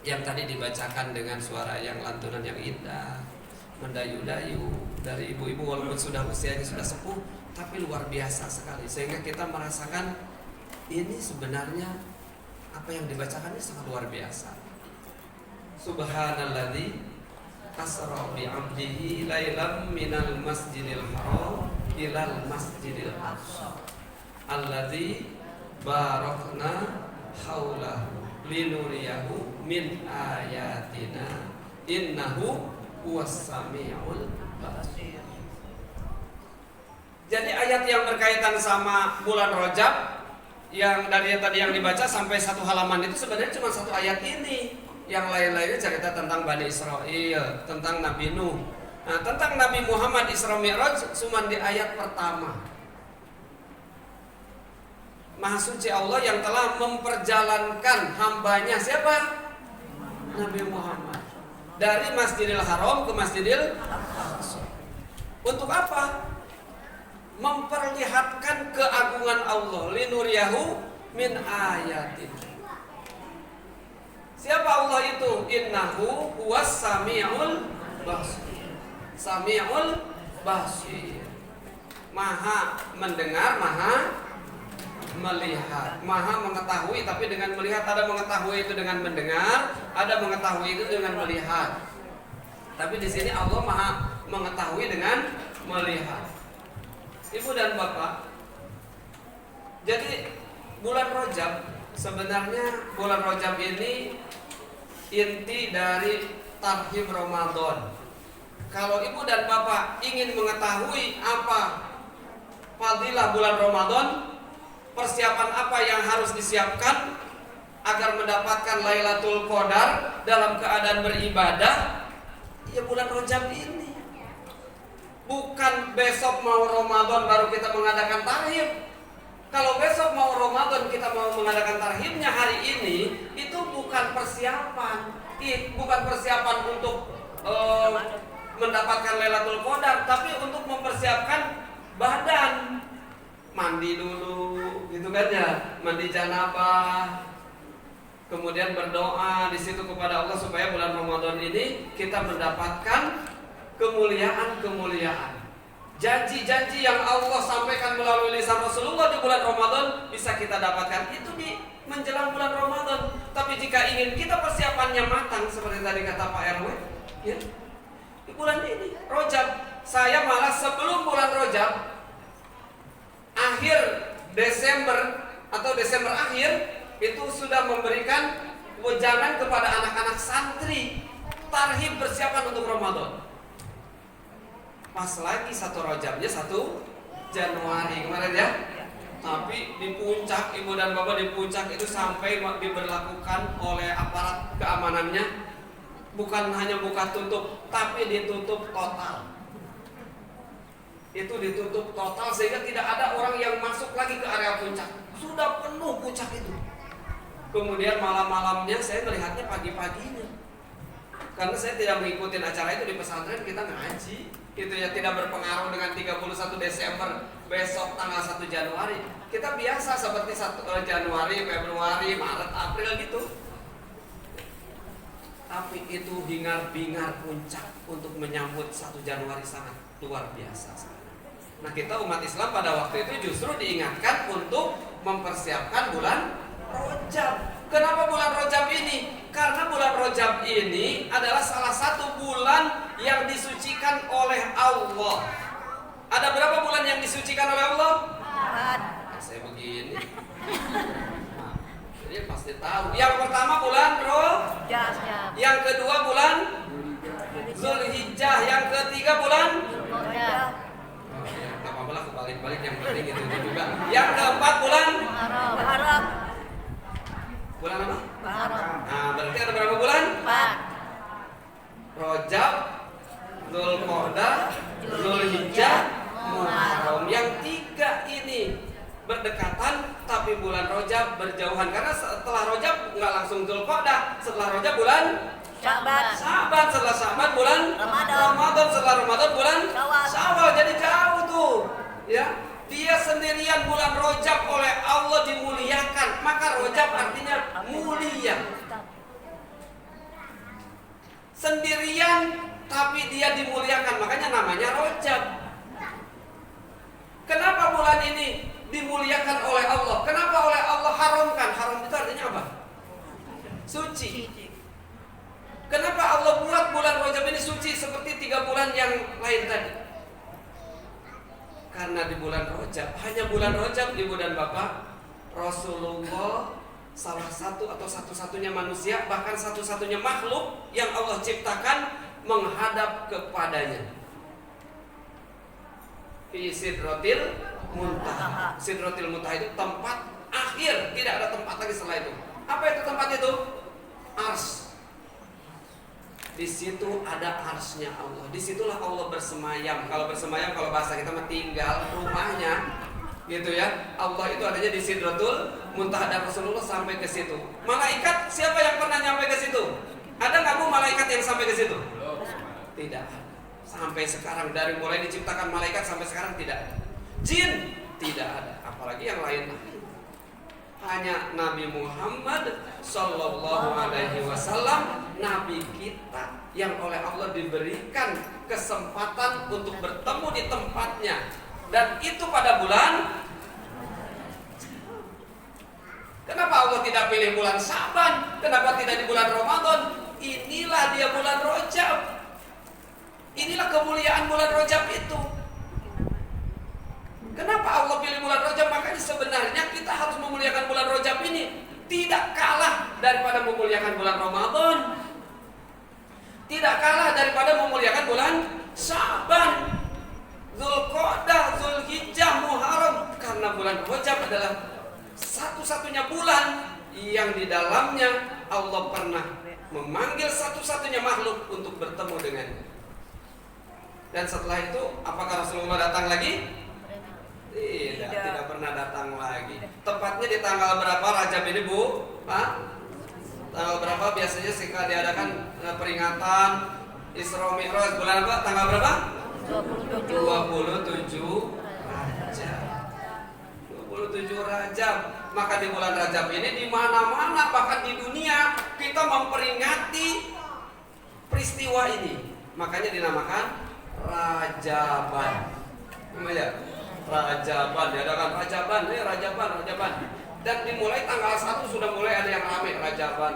yang tadi dibacakan dengan suara yang lantunan yang indah, mendayu-dayu dari ibu-ibu walaupun sudah usianya sudah sepuh, tapi luar biasa sekali sehingga kita merasakan ini sebenarnya apa yang dibacakan ini sangat luar biasa. Subhanalladzi asra bi 'abdihi lailam minal masjidil haram ilal masjidil aqsa alladzi barakna haulahu linuriyahu min ayatina innahu huwas samiul basir. Jadi ayat yang berkaitan sama bulan Rajab yang dari tadi yang dibaca sampai satu halaman itu sebenarnya cuma satu ayat ini. Yang lain-lainnya cerita tentang Bani Israel, tentang Nabi Nuh. Nah, tentang Nabi Muhammad Isra Mi'raj cuma di ayat pertama. Maha suci Allah yang telah memperjalankan hambanya siapa? Nabi Muhammad dari Masjidil Haram ke Masjidil Aqsa. Untuk apa? Memperlihatkan keagungan Allah. Linuriyahu min ayatin. Siapa Allah itu? Innahu huwas sami'ul basir. Sami'ul basir. Maha mendengar, maha melihat, maha mengetahui. Tapi dengan melihat, ada mengetahui itu dengan mendengar, ada mengetahui itu dengan melihat. Tapi di sini Allah maha mengetahui dengan melihat. Ibu dan Bapak, jadi bulan Rajab sebenarnya bulan Rajab ini inti dari tarhib Ramadan. Kalau ibu dan bapak ingin mengetahui apa fadilah bulan Ramadan, persiapan apa yang harus disiapkan agar mendapatkan Lailatul Qadar dalam keadaan beribadah? Ya bulan Rajab ini. Bukan besok mau Ramadan baru kita mengadakan tarhib. Kalau besok mau Ramadan kita mau mengadakan tarhibnya hari ini, itu bukan persiapan. Bukan persiapan untuk mendapatkan Lailatul Qadar, tapi untuk mempersiapkan badan. Mandi dulu, gitu kan ya, mandi janabah. Kemudian berdoa di situ kepada Allah supaya bulan Ramadan ini kita mendapatkan kemuliaan-kemuliaan. Janji-janji yang Allah sampaikan melalui lisan Rasulullah di bulan Ramadan bisa kita dapatkan itu di menjelang bulan Ramadan. Tapi jika ingin kita persiapannya matang seperti tadi kata Pak RW, ya, di bulan ini Rajab, saya malah sebelum bulan Rajab akhir Desember atau Desember akhir itu sudah memberikan wejangan kepada anak-anak santri tarhib persiapan untuk Ramadan. Pas lagi 1 Rajabnya 1 Januari kemarin ya. Tapi di puncak, ibu dan bapak di puncak itu sampai diberlakukan oleh aparat keamanannya bukan hanya buka tutup, tapi ditutup total. Itu ditutup total sehingga tidak ada orang yang masuk lagi ke area puncak. Sudah penuh puncak itu. Kemudian malam-malamnya saya melihatnya pagi-paginya. Karena saya tidak mengikuti acara itu di pesantren, kita ngaji. Itu ya tidak berpengaruh dengan 31 Desember besok tanggal 1 Januari. Kita biasa seperti 1 Januari, Februari, Maret, April gitu. Tapi itu hingar-bingar puncak untuk menyambut 1 Januari sangat luar biasa. Nah, kita umat Islam pada waktu itu justru diingatkan untuk mempersiapkan bulan Rajab. Kenapa bulan Rajab ini? Karena bulan Rajab ini adalah salah satu bulan yang disucikan oleh Allah. Ada berapa bulan yang disucikan oleh Allah? 4. Saya begini. Nah, jadi pasti tahu. Yang pertama bulan Rajab. Yang kedua bulan Zulhijjah. Yang ketiga bulan Rajab. Gak apa-apa lah, kebalik-balik yang penting itu juga. Yang keempat bulan Muharram. Bulan apa? Muharram. Nah, berarti ada berapa bulan? 4. Rajab, Dzulqa'dah, Zulhijjah, Muharram. Yang 3 ini berdekatan, tapi bulan Rajab berjauhan. Karena setelah Rajab nggak langsung Dzulqa'dah, setelah Rajab bulan Sya'ban, setelah Sya'ban bulan Ramadan, setelah Ramadan bulan Syawal. Jadi jauh tuh, ya. Dia sendirian bulan Rajab oleh Allah dimuliakan. Maka Rajab artinya mulia. Sendirian tapi dia dimuliakan, makanya namanya Rajab. Kenapa bulan ini dimuliakan oleh Allah? Kenapa oleh Allah haramkan? Haram itu artinya apa? Suci. Kenapa Allah buat bulan Rajab ini suci seperti 3 bulan yang lain tadi? Karena di bulan Rajab, hanya bulan Rajab, ibu dan bapak, Rasulullah salah satu atau satu-satunya manusia, bahkan satu-satunya makhluk yang Allah ciptakan menghadap kepadanya. Fi Sidratil Muntaha. Sidratil Muntaha itu tempat akhir, tidak ada tempat lagi setelah itu. Apa itu tempat itu? Ars. Di situ ada arsnya Allah. Disitulah Allah bersemayam. Kalau bersemayam, kalau bahasa kita mah tinggal rumahnya, gitu ya. Allah itu adanya di Sidratul Muntaha dan Rasulullah sampai ke situ. Malaikat, siapa yang pernah nyampe ke situ? Ada nggak bu malaikat yang sampai ke situ? Tidak ada. Sampai sekarang, dari mulai diciptakan malaikat sampai sekarang tidak ada. Jin tidak ada. Apalagi yang lain. Hanya Nabi Muhammad Sallallahu Alaihi Wasallam, Nabi kita yang oleh Allah diberikan kesempatan untuk bertemu di tempatnya, dan itu pada bulan. Kenapa Allah tidak pilih bulan Sya'ban? Kenapa tidak di bulan Ramadan? Inilah dia bulan Rajab. Inilah kemuliaan bulan Rajab itu. Kenapa Allah pilih bulan Rajab? Makanya sebenarnya kita harus memuliakan bulan Rajab ini. Tidak kalah daripada memuliakan bulan Ramadan. Tidak kalah daripada memuliakan bulan Sya'ban, Dzulqa'dah, Zulhijjah, Muharram. Karena bulan Rajab adalah satu-satunya bulan yang di dalamnya Allah pernah memanggil satu-satunya makhluk untuk bertemu dengannya. Dan setelah itu apakah Rasulullah datang lagi? Tidak pernah datang lagi. Tepatnya di tanggal berapa Rajab ini, Bu? Pak? Tanggal berapa biasanya sehingga diadakan peringatan Isra Mi'raj bulan apa? Tanggal berapa? 27 Rajab. 27 Rajab. Maka di bulan Rajab ini di mana-mana bahkan di dunia kita memperingati peristiwa ini. Makanya dinamakan Rajaban. Ya, Rajaban, diadakan Rajaban. Dan dimulai tanggal 1 sudah mulai ada yang ramai Rajaban.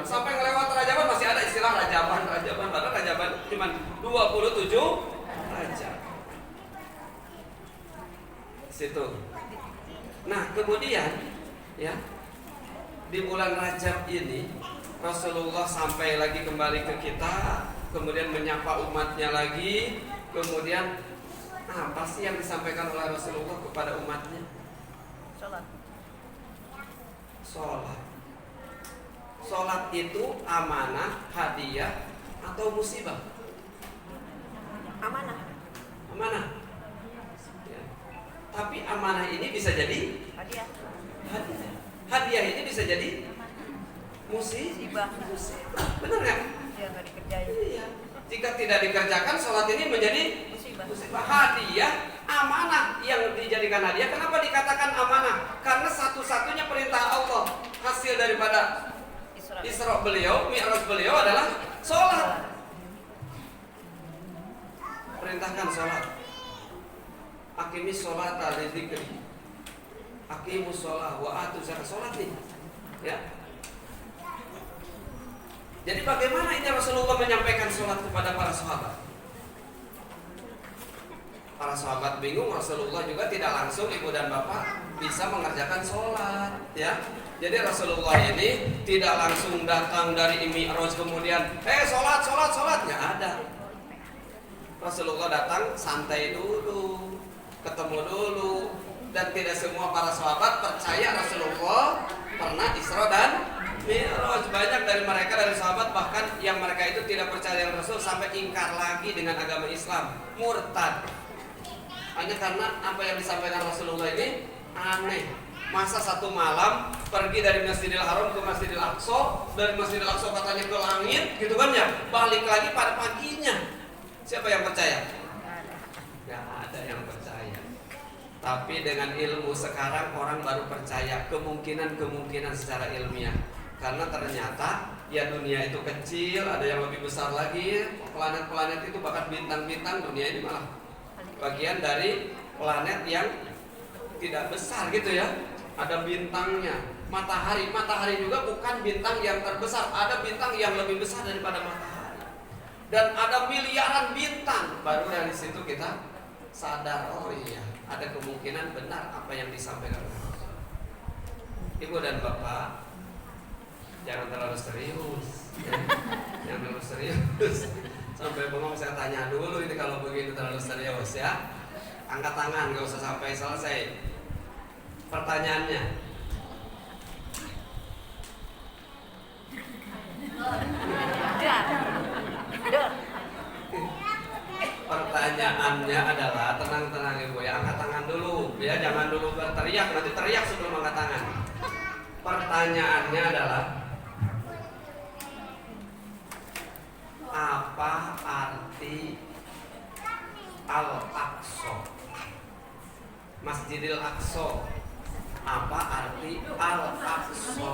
Sampai ngelewat Rajaban masih ada istilah Rajaban. Padahal Rajaban cuma 27 Rajab. Situ. Nah, kemudian ya di bulan Rajab ini Rasulullah sampai lagi kembali ke kita, kemudian menyapa umatnya lagi. Kemudian apa sih yang disampaikan oleh Rasulullah kepada umatnya? Sholat itu amanah, hadiah atau musibah? Amanah. Ya. Tapi amanah ini bisa jadi hadiah. Hadiah ini bisa jadi musibah. Benar nggak? Nggak dikerjain. Iya. Jika tidak dikerjakan, sholat ini menjadi musibah. Hadiah, amanah yang dijadikan hadiah. Kenapa dikatakan amanah? Karena satu-satunya perintah Allah hasil daripada Isra beliau, Mi'raj beliau adalah sholat. Perintahkan sholat. Aqimis sholata li dzikri. Aqimus sholat wa atu zakat. Sholat nih. Ya. Jadi bagaimana ini Rasulullah menyampaikan sholat kepada para sahabat? Para sahabat bingung, Rasulullah juga tidak langsung ibu dan bapak bisa mengerjakan sholat, ya. Jadi Rasulullah ini tidak langsung datang dari Mi'raj kemudian, sholat, nggak ada. Rasulullah datang santai dulu, ketemu dulu, dan tidak semua para sahabat percaya Rasulullah pernah Isra dan Mi'raj. Banyak dari mereka, dari sahabat bahkan yang mereka itu tidak percaya dengan Rasul sampai ingkar lagi dengan agama Islam, murtad. Hanya karena apa yang disampaikan Rasulullah ini aneh. Masa satu malam pergi dari Masjidil Haram ke Masjidil Aqsa, dari Masjidil Aqsa katanya ke langit, gitu kan ya? Balik lagi pada paginya. Siapa yang percaya? Gak ada yang percaya. Tapi dengan ilmu sekarang orang baru percaya kemungkinan secara ilmiah. Karena ternyata ya dunia itu kecil, ada yang lebih besar lagi. Planet-planet itu bahkan bintang-bintang, dunia ini malah bagian dari planet yang tidak besar gitu ya. Ada bintangnya. Matahari juga bukan bintang yang terbesar, ada bintang yang lebih besar daripada matahari. Dan ada miliaran bintang. Baru dari situ kita sadar, oh iya, ada kemungkinan benar apa yang disampaikan oleh Rasul. Ibu dan bapak, jangan terlalu serius. Jangan terlalu serius. Sampai bengong saya tanya dulu ini kalau begitu terlalu serius ya. Angkat tangan, gak usah sampai selesai pertanyaannya. Pertanyaannya adalah, tenang ibu ya, angkat tangan dulu ya, jangan dulu berteriak, nanti teriak sebelum angkat tangan. Pertanyaannya adalah, apa arti Al-Aqsa? Masjidil Aqsa. Apa arti Al-Aqsa?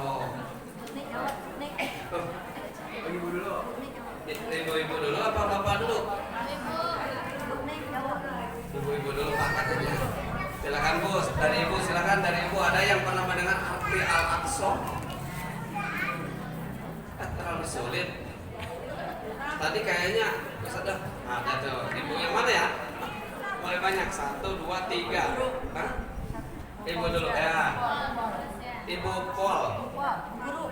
Ibu dulu apa bapak dulu? Ibu dulu Pak katanya. Silakan Bu, dari ibu silakan, dari ibu ada yang pernah mendengar arti Al-Aqsa? Terlalu sulit. Tadi kayaknya sudah ada tuh. Ibu yang mana ya? Mulai banyak, 1, 2, 3. Hah? Ibu dulu ya. Ibu Pol. Guru.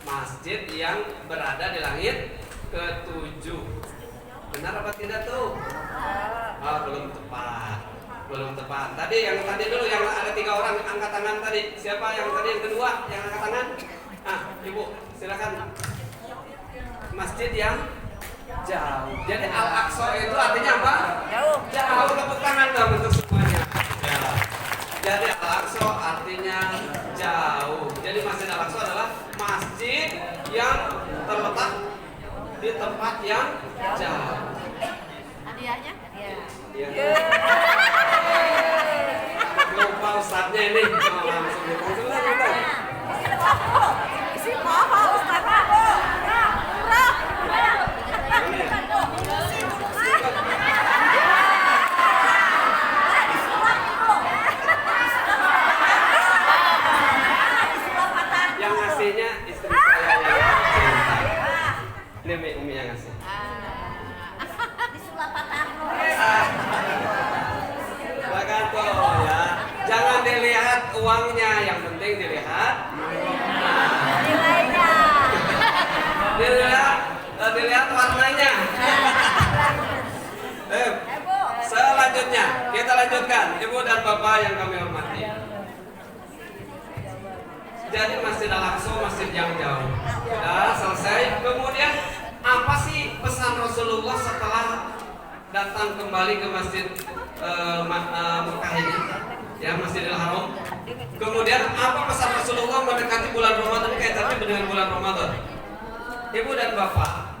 Masjid yang berada di langit ke-7. Benar apa tidak tuh? Oh, belum tepat. Belum tepat. Tadi yang tadi dulu yang ada 3 orang angkat tangan tadi. Siapa yang tadi yang kedua yang angkat tangan? Ah, Ibu, silakan. Masjid yang jauh. Jadi Al-Aqsa itu artinya apa? Jauh. Jauh, tepuk tangan dong untuk semuanya. Ya. Jadi Al-Aqsa artinya jauh. Jadi Masjid Al-Aqsa adalah masjid yang terletak di tempat yang jauh. Hadiahnya? Iya. Lupa ustadznya ini. Oh, langsung lupa. Isi mahal Ustaznya. Yang ngasihnya istri saya yang cinta. Ini Umi yang ngasih. Silakan tuh ya. Jangan dilihat uangnya, yang penting dilihat Nilainya. dilihat warnanya. Selanjutnya kita lanjutkan, Ibu dan Bapak yang kami hormati. Jadi Masjid Al-Aqsa masjid yang jauh. Sudah selesai. Kemudian apa sih pesan Rasulullah setelah datang kembali ke Masjid Mekah ini? Ya, Masjidil Haram. Kemudian apa pesan Rasulullah mendekati bulan Ramadan ini kaitannya dengan bulan Ramadan? Ibu dan Bapak,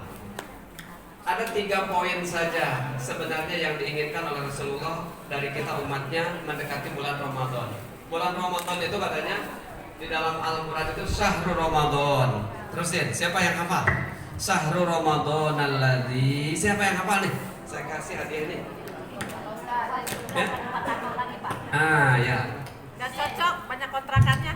ada 3 poin saja sebenarnya yang diinginkan oleh Rasulullah dari kita umatnya mendekati bulan Ramadan. Bulan Ramadan itu katanya di dalam Al-Quran itu Syahrul Ramadan. Terusin, siapa yang hafal? Syahrul Ramadan alladzi. Siapa yang hafal nih? Saya kasih hadiah ini. Ya? Ah, ya. Gak cocok, banyak kontrakannya.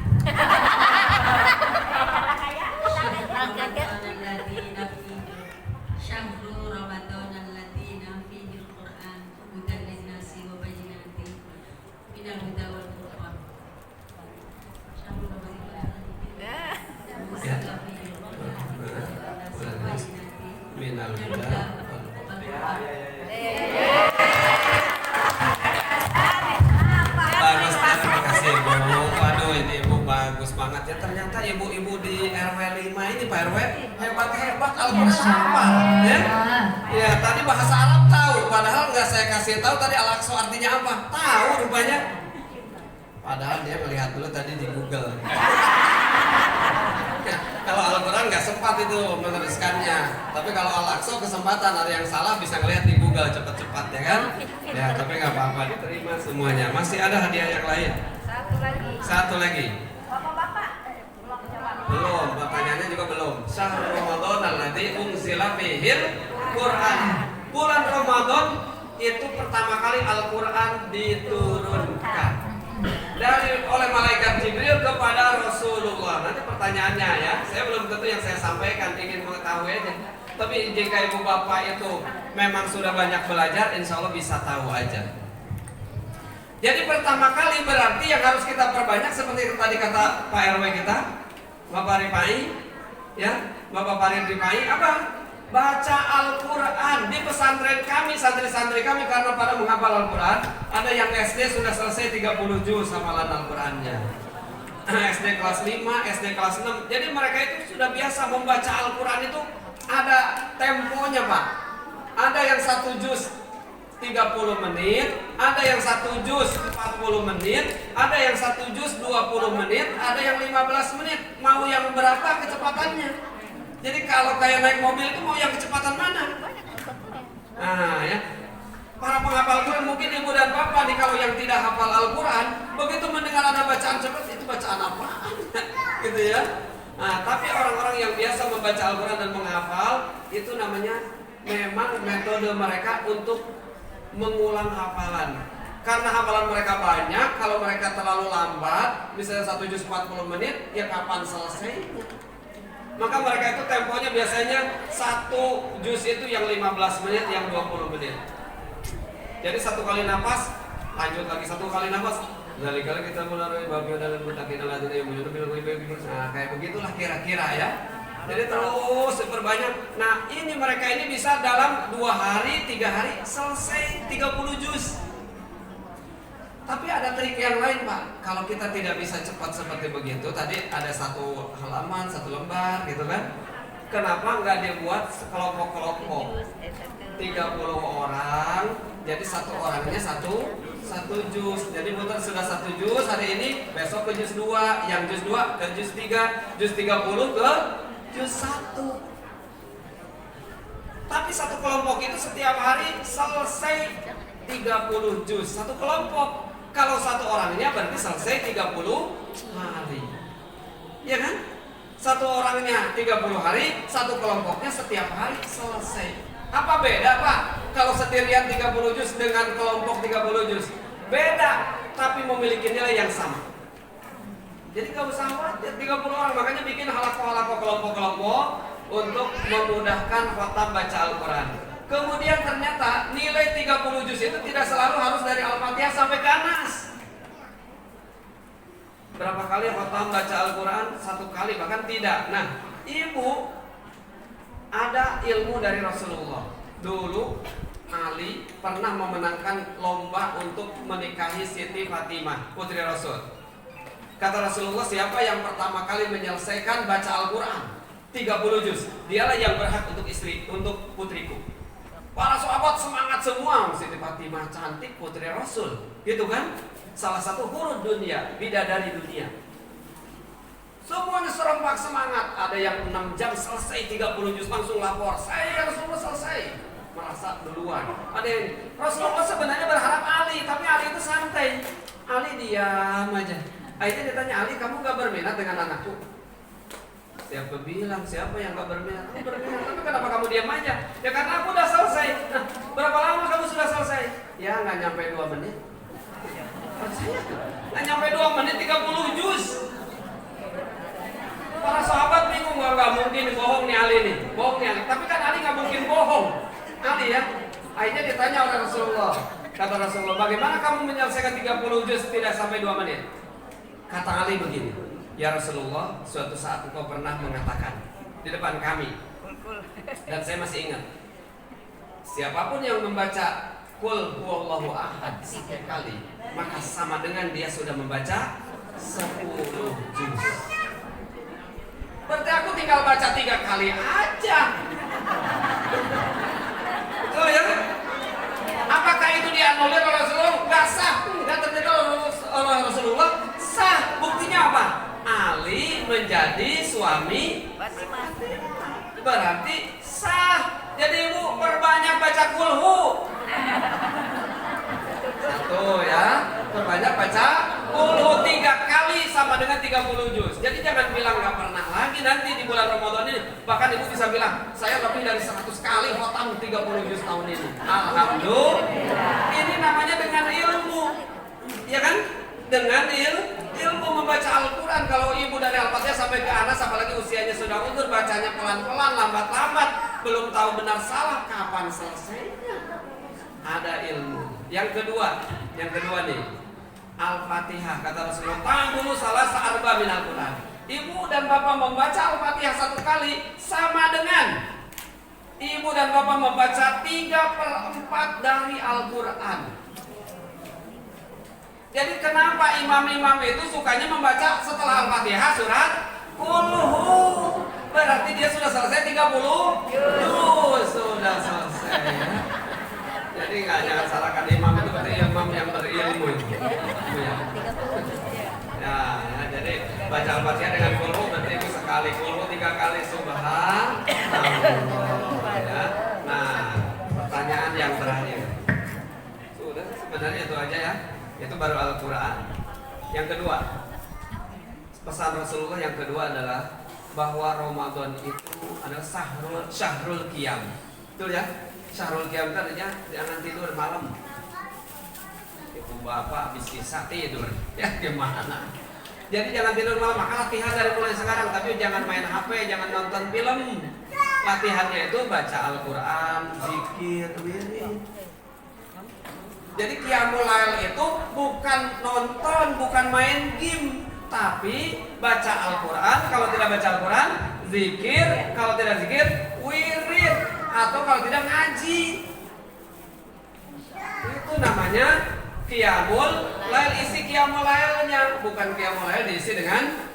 Minal huda. Bagus, terima kasih Ibu. Waduh, ini Ibu bagus banget ya. Ternyata ibu-ibu di RW 5 ini Pak RW hebat-hebat Al-Quran ya. Ya, tadi bahasa Arab tahu, padahal nggak saya kasih tahu tadi Al-Aqsa artinya apa. Tahu rupanya. Padahal dia melihat dulu tadi di Google. Kalau Al-Quran nggak sempat itu menuliskannya, tapi kalau Al-Aqsa kesempatan, ada yang salah bisa ngelihat di Google cepat-cepat ya kan? Ya, tapi nggak apa-apa, diterima semuanya. Masih ada hadiah yang lain? Satu lagi. Belum, pertanyaannya juga belum. Syahrul Ramadan alladzi unzila fihil Quran. Bulan Ramadan itu pertama kali Al-Quran diturunkan oleh malaikat Jibril kepada Rasulullah. Nanti pertanyaannya ya, saya belum tentu yang saya sampaikan, ingin mengetahui aja. Tapi jika ibu bapak itu memang sudah banyak belajar, insya Allah bisa tahu aja. Jadi pertama kali berarti yang harus kita perbanyak seperti tadi kata Pak RW kita, Bapak Ripai, ya, Bapak Farid Ripai, apa? Baca Al-Quran di pesantren kami, santri-santri kami karena pada menghafal Al-Quran. Ada yang SD sudah selesai 30 juz hafalan Al-Qurannya. SD kelas 5, SD kelas 6. Jadi mereka itu sudah biasa membaca Al-Quran itu ada temponya Pak. Ada yang 1 juz 30 menit, ada yang 1 juz 40 menit, ada yang 1 juz 20 menit, ada yang 15 menit. Mau yang berapa kecepatannya? Jadi kalau kayak naik mobil itu mau yang kecepatan mana? Nah ya, para penghafal Quran mungkin ibu dan bapak nih kalau yang tidak hafal Al-Quran, begitu mendengar ada bacaan cepat itu bacaan apaan? Gitu ya. Nah tapi orang-orang yang biasa membaca Al-Quran dan menghafal itu namanya memang metode mereka untuk mengulang hafalan. Karena hafalan mereka banyak, kalau mereka terlalu lambat, misalnya 1 juz 40 menit, ya kapan selesainya? Maka mereka itu temponya biasanya 1 juz itu yang 15 menit, yang 20 menit. Jadi 1 kali nafas, lanjut lagi 1 kali nafas. Dari kali kita mulai babi dalam mutakin aladina yang menyuruh bilang. Nah kayak begitulah kira-kira ya. Jadi terus diperbanyak. Nah ini mereka ini bisa dalam 2 hari, 3 hari selesai 30 juz. Tapi ada trik yang lain Pak. Kalau kita tidak bisa cepat seperti begitu, tadi ada 1 halaman, 1 lembar gitu kan. Kenapa nggak dibuat sekelompok-kelompok 30 orang, jadi 1 orangnya satu juz. Jadi muter sudah 1 juz hari ini, besok ke juz 2, yang juz 2 ke juz 3, juz 30 ke juz 1. Tapi 1 kelompok itu setiap hari selesai 30 juz, 1 kelompok. Kalau 1 orangnya berarti selesai 30 hari. Ya kan? 1 orangnya 30 hari, 1 kelompoknya setiap hari selesai. Apa beda Pak? Kalau sendirian 30 juz dengan kelompok 30 juz? Beda, tapi memiliki nilai yang sama. Jadi gak usah khawatir 30 orang, makanya bikin halaqah-halaqah kelompok-kelompok untuk memudahkan khatam baca Al-Quran. Kemudian ternyata nilai 30 juz itu tidak selalu harus dari Al-Fatihah sampai ke Anas. Berapa kali khatam baca Al-Quran? 1 kali, bahkan tidak. Nah, ibu ada ilmu dari Rasulullah. Dulu Ali pernah memenangkan lomba untuk menikahi Siti Fatimah, putri Rasul. Kata Rasulullah, siapa yang pertama kali menyelesaikan baca Al-Quran 30 juz, dialah yang berhak untuk istri, untuk putriku. Para sahabat semangat semua. Siti Fatimah cantik, putri Rasul, gitu kan? Salah satu huruf dunia, bidadari dunia. Semuanya serempak semangat. Ada yang 6 jam selesai 30 juz, langsung lapor, saya Rasulullah selesai, merasa duluan. Ada yang Rasulullah sebenarnya berharap Ali, tapi Ali itu santai. Ali diam aja. Akhirnya ditanya, Ali kamu gak berminat dengan anakku? Siapa bilang, siapa yang gak berminat? Aku berminat, tapi kenapa kamu diam aja? Ya karena aku udah selesai. Nah, berapa lama kamu sudah selesai? Ya gak nyampe 2 menit. Percaya? Gak nyampe 2 menit 30 juz. Para sahabat bingung, gak mungkin bohong nih Ali nih, bohong nih Ali. Tapi kan Ali gak mungkin bohong, Ali ya. Akhirnya ditanya oleh Rasulullah. Kata Rasulullah, bagaimana kamu menyelesaikan 30 juz tidak sampai 2 menit? Kata Ali begini, ya Rasulullah, suatu saat engkau pernah mengatakan di depan kami, dan saya masih ingat, siapapun yang membaca Qul huwallahu ahad 1 kali, maka sama dengan dia sudah membaca 10 juz. Berarti aku tinggal baca 3 kali aja. Betul ya? Apakah itu dianulir oleh Rasulullah? Gak sah. Gak terjadi oleh Rasulullah. Sah. Buktinya apa? Ali menjadi suami Fatimah. Berarti sah. Jadi ibu perbanyak baca kulhu. 1 ya. Perbanyak baca kulhu 3 kali sama dengan 30 juz. Jadi jangan bilang gak pernah lagi nanti di bulan Ramadan ini. Bahkan ibu bisa bilang, saya lebih dari 100 kali khatam 30 juz tahun ini. Alhamdulillah. Ini namanya dengan ilmu. Ya kan? Dengan ilmu membaca Al-Quran. Kalau ibu dari Al-Fatihah sampai ke Anas, apalagi usianya sudah undur, bacanya pelan-pelan, lambat-lambat, belum tahu benar salah, kapan selesainya? Ada ilmu. Yang kedua nih, Al-Fatihah. Kata Rasulullah, ta'budu salah sa'arba min Al-Quran. Ibu dan bapak membaca Al-Fatihah 1 kali sama dengan ibu dan bapak membaca 3/4 dari Al-Quran. Jadi kenapa imam-imam itu sukanya membaca setelah Al-Fatihah surat Qulhu? Berarti dia sudah selesai 30 juz, sudah selesai ya. Jadi jangan salahkan imam itu, berarti imam yang berilmu itu. Ya, jadi baca Al-Fatihah dengan Qulhu berarti itu sekali, Qulhu 3 kali, subhanallah ya. Nah, pertanyaan yang terakhir. Sudah, sebenarnya itu aja ya. Itu baru Al-Quran. Yang kedua, pesan Rasulullah yang kedua adalah bahwa Ramadan itu adalah syahrul qiyam. Betul ya? Syahrul qiyam itu artinya jangan tidur malam. Itu bapak habis kisah tidur. Ya gimana? Jadi jangan tidur malam, maka latihan dari mulai sekarang. Tapi jangan main HP, jangan nonton film. Latihannya itu baca Al-Quran, zikir, wirid. Jadi Qiyamul Lail itu bukan nonton, bukan main game, tapi baca Al-Quran. Kalau tidak baca Al-Quran, zikir, kalau tidak zikir wirid, atau kalau tidak ngaji. Itu namanya qiyamul lail, isi qiyamul lailnya, bukan qiyamul lail diisi dengan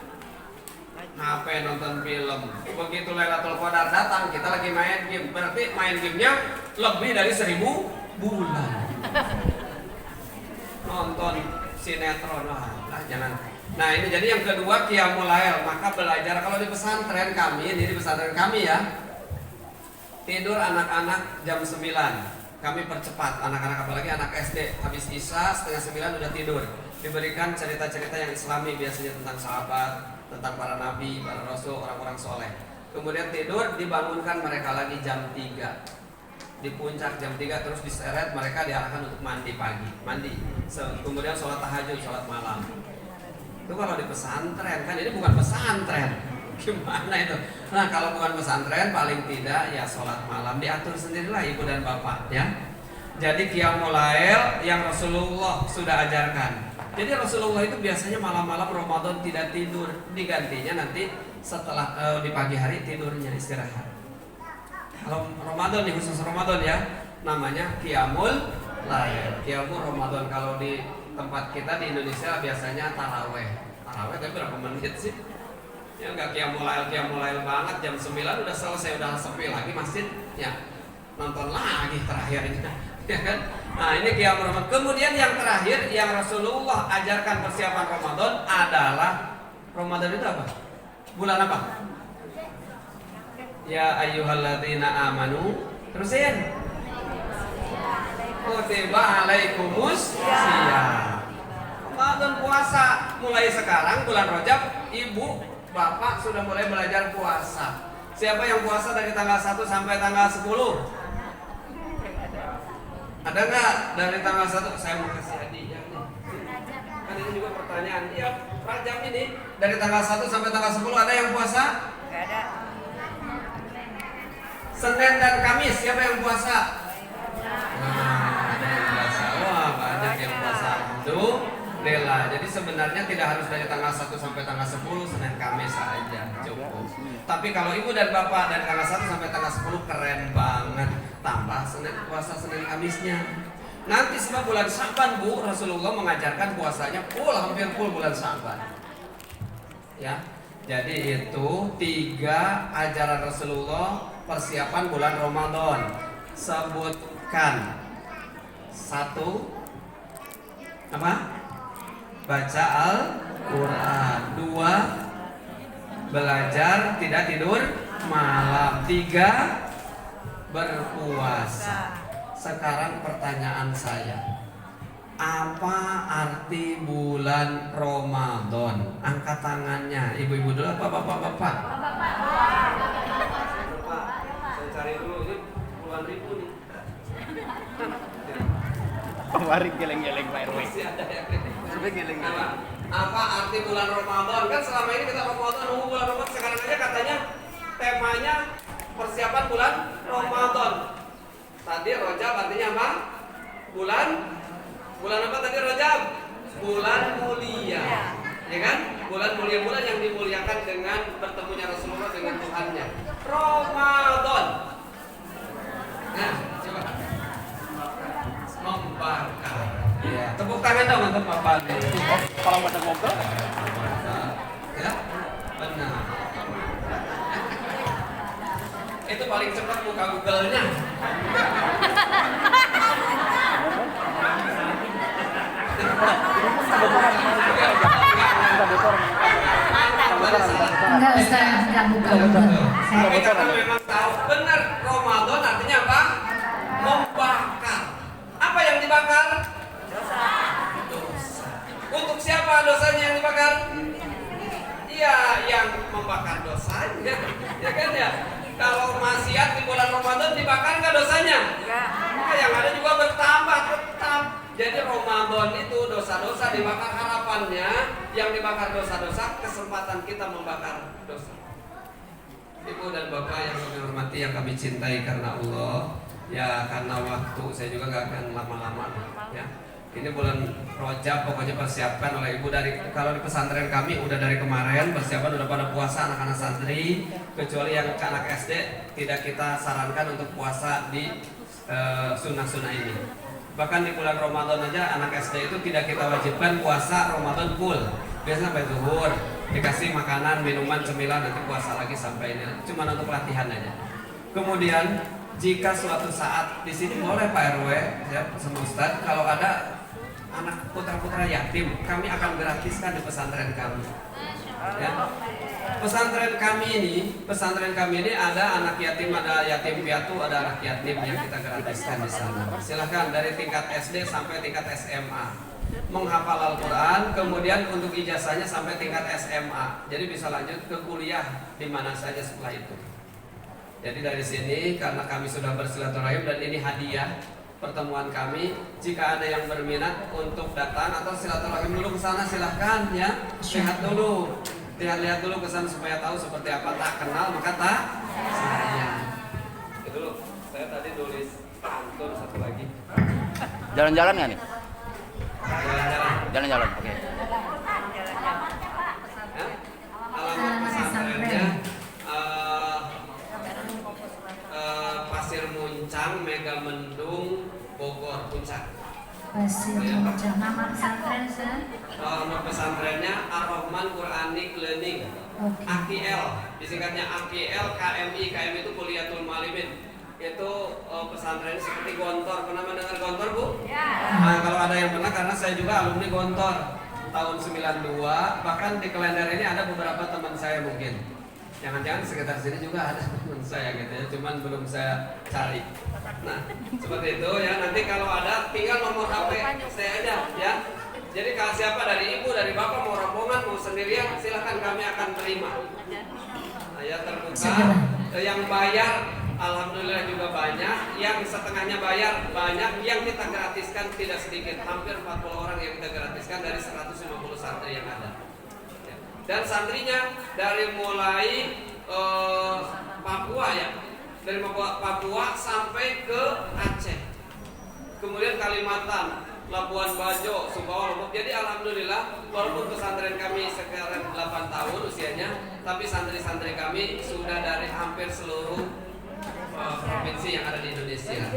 HP, nonton film. Begitu Lailatul Qadar datang, kita lagi main game. Berarti main gamenya lebih dari 1000 bulan. Nonton sinetron lah, jangan. Nah ini jadi yang kedua qiyamul lail. Maka belajar, kalau di pesantren kami, ini di pesantren kami ya, tidur anak-anak jam 9. Kami percepat anak-anak, apalagi anak SD, habis isya setengah 9 udah tidur. Diberikan cerita-cerita yang islami, biasanya tentang sahabat, tentang para nabi, para rasul, orang-orang soleh. Kemudian tidur, dibangunkan mereka lagi jam 3. Di puncak jam 3, terus diseret, mereka diarahkan untuk mandi pagi, mandi. Kemudian sholat tahajud, sholat malam. Itu kalau di pesantren, kan ini bukan pesantren. Gimana itu? Nah kalau bukan pesantren, paling tidak ya sholat malam diatur sendirilah ibu dan bapak ya. Jadi qiyamul lail yang Rasulullah sudah ajarkan. Jadi Rasulullah itu biasanya malam-malam Ramadan tidak tidur, digantinya nanti setelah di pagi hari tidurnya, istirahat. Kalau Ramadan nih, khusus Ramadan ya, namanya qiyamul lail, qiyamul Ramadan. Kalau di tempat kita di Indonesia biasanya taraweh. Taraweh tapi berapa menit sih? Ya nggak qiyamul lail banget, jam 9 udah selesai, udah sepi lagi masjid ya, nonton lagi terakhirnya ya kan. Nah ini qiyamul Ramadan. Kemudian yang terakhir yang Rasulullah ajarkan persiapan Ramadan adalah, Ramadan itu apa? Bulan apa? Ya ayyuhalladzina amanu, terusin, kutiba alaikumus syiyam. Ramadan puasa mulai sekarang bulan Rajab, ibu bapak sudah mulai belajar puasa. Siapa yang puasa dari tanggal 1 sampai tanggal 10? Ada nggak dari tanggal 1? Saya mau kasih hadiah nih. Kan ini juga pertanyaan. Iya, Rajab ini dari tanggal 1 sampai tanggal 10 ada yang puasa? Nggak ada. Senin dan Kamis siapa yang puasa? Nah, ada yang puasa. Wah, banyak yang puasa. Alhamdulillah. Jadi sebenarnya tidak harus dari tanggal 1 sampai tanggal 10, Senin Kamis saja cukup. Tapi kalau ibu dan bapak dari tanggal 1 sampai tanggal 10 keren banget. Tambah Senin, puasa Senin Kamisnya. Nanti sebab bulan Syaban Bu, Rasulullah mengajarkan puasanya hampir full bulan Syaban. Ya. Jadi itu 3 ajaran Rasulullah persiapan bulan Ramadan. Sebutkan. 1, apa? Baca Al-Quran. 2, belajar tidak tidur malam. 3, berpuasa. Sekarang pertanyaan saya, apa arti bulan Ramadan? Angkat tangannya, ibu-ibu dulu apa bapak-bapak? Saya cari dulu, ini puluhan ribu nih. Kemarin geleng-geleng Pak RW. Masih ada ya? Apa arti bulan Ramadan? Kan selama ini kita Ramadan, bulan Ramadan. Sekarang aja katanya temanya persiapan bulan Ramadan. Tadi Rajab artinya apa? Bulan apa tadi Rajab? Bulan mulia. Ya kan? Bulan mulia, bulan yang dimuliakan dengan bertemunya Rasulullah dengan Tuhannya. Ramadan. Nah, coba. Membakar. Ya. Tepuk tangan dong untuk Bapak. Kalau mau ngobrol? Ya, benar. Itu paling cepat buka Google-nya. Enggak Ustaz, enggak buka. Tapi karena memang tahu benar Ramadan artinya apa? Membakar. Apa yang dibakar? Dosa. Untuk siapa dosanya yang dibakar? Iya, yang membakar dosanya. Ya kan ya? Kalau maksiat di bulan Ramadan dibakar nggak dosanya? Enggak. Nah, yang ada juga bertambah tetap. Jadi Ramadan itu dosa-dosa dibakar, harapannya yang dibakar dosa-dosa, kesempatan kita membakar dosa. Ibu dan bapak yang kami hormati, yang kami cintai karena Allah, ya karena waktu saya juga nggak akan lama-lama ya. Ini bulan Rajab pokoknya persiapkan oleh ibu. Dari kalau di pesantren kami udah dari kemarin persiapan udah pada puasa anak-anak santri, kecuali yang anak SD tidak kita sarankan untuk puasa di sunnah-sunnah ini. Bahkan di bulan Ramadan aja anak SD itu tidak kita wajibkan puasa Ramadan full. Biasanya sampai zuhur dikasih makanan, minuman, cemilan, nanti puasa lagi sampai ini. Cuma untuk latihan aja. Kemudian jika suatu saat di sini boleh Pak RW ya sama Ustadz, kalau ada anak putra-putra yatim, kami akan gratiskan di pesantren kami. Ya. Pesantren kami ini ada anak yatim, ada yatim piatu, ada anak yatim yang kita gratiskan di sana. Silahkan dari tingkat SD sampai tingkat SMA menghafal Al-Quran, kemudian untuk ijazahnya sampai tingkat SMA. Jadi bisa lanjut ke kuliah di mana saja setelah itu. Jadi dari sini karena kami sudah bersilaturahim dan ini hadiah pertemuan kami, jika ada yang berminat untuk datang atau silaturahim dulu ke sana silahkan ya, lihat dulu ke sana supaya tahu seperti apa. Tak kenal maka tak sayang. Itu loh, saya tadi tulis pantun satu lagi. Jalan-jalan nggak nih? Jalan-jalan, oke. Alamat pesantrennya Pasir Muncang, Megamendung, Bogor, Puncak. Pasir Muncang. Nama pesantren Sir? Nama pesantrennya Ar-Rahman Quranic Learning. AKL, disingkatnya AKL KMI. KMI itu Kuliatul Malimin. Itu pesantren seperti Gontor. Pernah mendengar Gontor, Bu? Ya. Nah, kalau ada yang pernah, karena saya juga alumni Gontor tahun 92. Bahkan di kalender ini ada beberapa teman saya mungkin. Jangan-jangan di sekitar sini juga ada teman saya gitu ya, cuman belum saya cari. Nah, seperti itu ya. Nanti kalau ada, tinggal nomor HP saya aja ya. Jadi kalau siapa dari ibu, dari bapak, mau rombongan, mau sendirian, silahkan kami akan terima. Nah, ya terbuka. Yang bayar, alhamdulillah juga banyak. Yang setengahnya bayar banyak. Yang kita gratiskan tidak sedikit, hampir 40 orang yang kita gratiskan dari 150 santri yang ada. Dan santrinya dari mulai Papua ya, dari Papua sampai ke Aceh, kemudian Kalimantan, Labuan Bajo, Sumbawa, Lombok. Jadi alhamdulillah walaupun pesantren kami sekarang 8 tahun usianya, tapi santri-santri kami sudah dari hampir seluruh provinsi yang ada di Indonesia.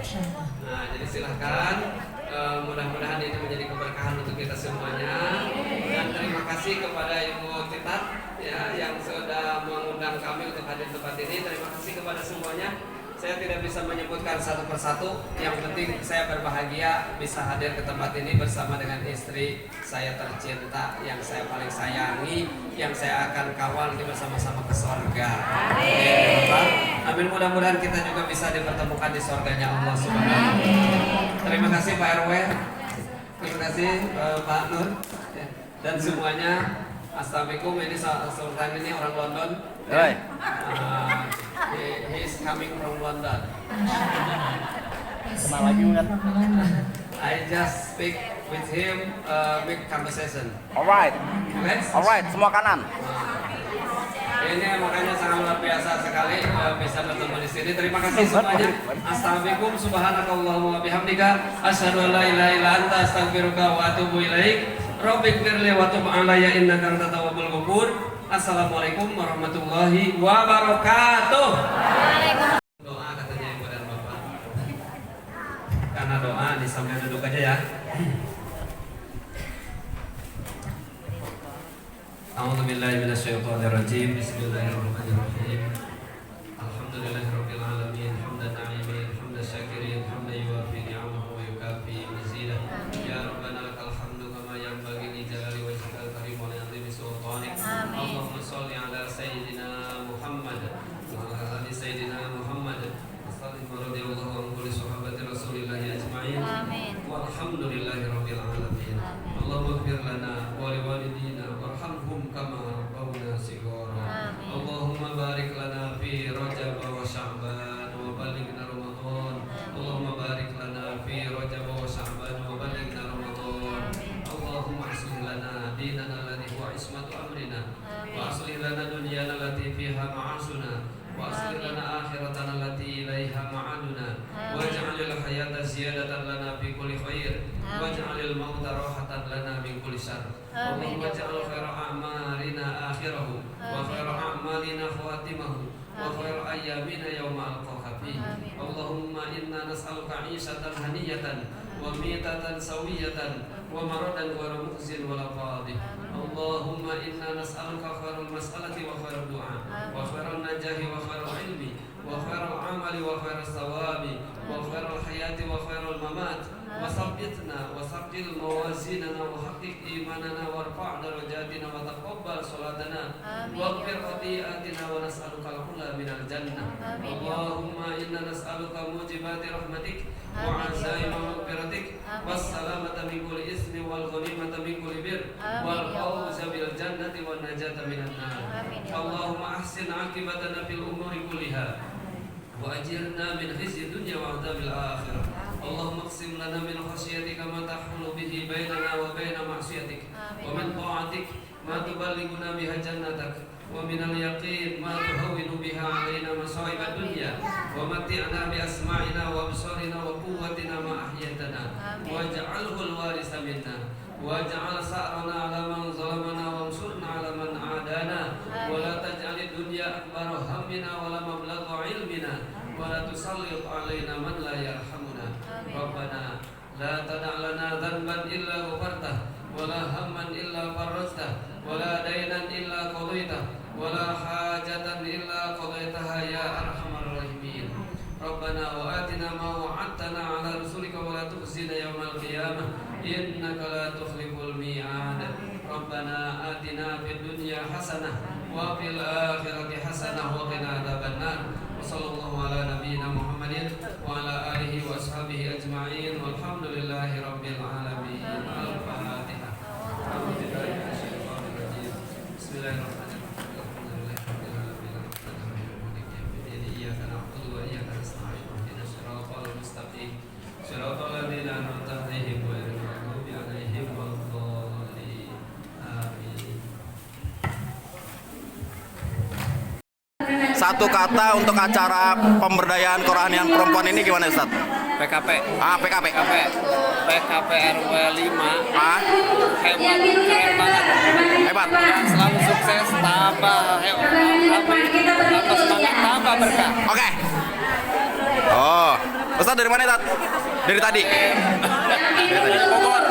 Nah, jadi silahkan. Mudah-mudahan ini menjadi keberkahan untuk kita semuanya. Dan terima kasih kepada Ibu Titat ya, yang sudah mengundang kami untuk hadir di tempat ini. Terima kasih kepada semuanya. Saya tidak bisa menyebutkan satu persatu. Yang penting saya berbahagia bisa hadir ke tempat ini bersama dengan istri saya tercinta, yang saya paling sayangi, yang saya akan kawal nanti bersama-sama ke surga. Amin. Mudah-mudahan kita juga bisa dipertemukan di surganya Allah Subhanahu wa Ta'ala. Terima kasih Pak RW. Terima kasih Pak Nur dan semuanya. Assalamualaikum. Ini Sultan ini orang London. He is coming from London. I just speak with him, make conversation. Alright. Okay? Alright, semua kanan. Ini makanya sangat luar biasa sekali bisa bertemu di sini. Terima kasih semuanya. Assalamualaikum subhanakallahumma wa bihamdika asyhadu an la ilaha illa anta astaghfiruka wa atubu ilaik. Rabbighfirli wa tub alayya innaka antat tawwabul ghafur. Assalamualaikum warahmatullahi wabarakatuh. Doa katanya ibu dan bapak. Karena doa di sambil duduk aja ya. A'udzubillahi minasyaitonirrajim. Bismillahirrahmanirrahim. Alhamdulillahirabbil alamin. Hamdan na'imin, hamdan syakirin, hamdan yuwafi ni'amahu wa yukafi mazidah. Ya Rabbana lakal hamdu kama yanbaghi li jalali wajhikal karim wa li 'azimi sultanik. Allahumma shalli ala sayyidina Muhammad wa ala ali sayyidina Muhammad. Sallallahu radhiyallahu anhu li sahabati Rasulillah ajma'in. Amin. Walhamdulillahirabbil alamin. Allahumma ighfir lana wa li walidina warhamhum kama rabbawna shighara. Allahumma barik lana fi Rajab wa Sya'ban wa ballighna Ramadan. Allahumma barik lana fi Rajab wa Sya'ban wa ballighna Ramadan. Allahumma aslih lana dinana alladhi huwa ismatu amrina wa aslih lana dunyana allati fiha ma'asuna wa aslih lana akhiratana allati ilaiha ma'aduna waj'alil hayata ziyadatan lana fi kulli khair waj'alil mauta rahatan lana min kulli syarr. Allahumma ja'al khaira a'malina akhirahu wa khaira a'malina khawatimahu wa khaira ayyamina yawma alqaka fi. Allahumma inna nas'aluka 'ishatan haniyatan wa mitatan sawiyatan wa maradan ghairu mukhzin wala fadih. Allahumma inna nas'aluka khairal mas'alati wa khairal du'a wa khairal najahi wa khairal ilmi wa khairal amali wa khairal sawabi wa khairal hayati wa khairal mamat wa sabbitna wa saqqil mawazinana wa haqqiq imanana warfa' darajatina wa taqabbal salatana wa ighfir khati'atina wa nas'aluka al-ula minal jannah. Allahumma inna nas'aluka mujibati rahmatik wa azaima maghfiratik was salamata min kulli ismi wal ghanimata min kulli bir wal fawza bil jannati wan najata minan nar. Allahumma ahsin 'aqibatana fil umuri kulliha wa ajirna min khizyi dunya wa 'adzabil akhirah. Allahumma qsim lana min khasyatika ma tahulu bihi bainana wa baina ma'siyatik wa min ta'atik ma tuballighuna biha jannatak wa min al-yaqin ma tuhawwinu biha 'alaina masa'ib ad-dunya wa matti'na bi asma'ina wa absarina wa quwwatina ma ahyaytana waj'alhu al-warisa minna waj'al sa'rana 'ala man zalamana wansurna 'ala man 'adana wa la taj'alid dunya akbar hammina wa la mablagha 'ilmina wa la tusallit 'alaina man la yarhamuna. Rabbana la tada' lana dhanban illa ghafartah wa la hamman illa farajtah wa la daynan illa qadaitah wa la hajatan illa qadaitaha ya arhamar rahimin. Rabbana wa atina ma wa'adtana 'ala rusulika wa la tukhzina yawmal qiyamah innaka la tukhliful mi'ad. Rabbana atina fid dunya hasanah wa fil akhirati hasanah wa qina adzabannar. Wa sallallahu ala nabiyyina Muhammadin wa ala alihi wa ashabihi ajma'in walhamdulillahi rabbil alamin. Al-Fatihah. Bismillahirrahmanirrahim. Iyyaka na'budu wa iyyaka nasta'in. Ihdinas siratal mustaqim. Siratal ladzina an'amta 'alaihim ghairil maghdubi 'alaihim waladdallin. Amin. Satu kata untuk acara pemberdayaan kerohanian perempuan ini gimana Ustaz? PKP. PKP. PKP RW 5. Hebat. Keren banget. Hebat. Selalu sukses, tambah semangat, tambah berkah. Oke. Oh, Ustaz dari mana Ustaz? Dari tadi. Bogor.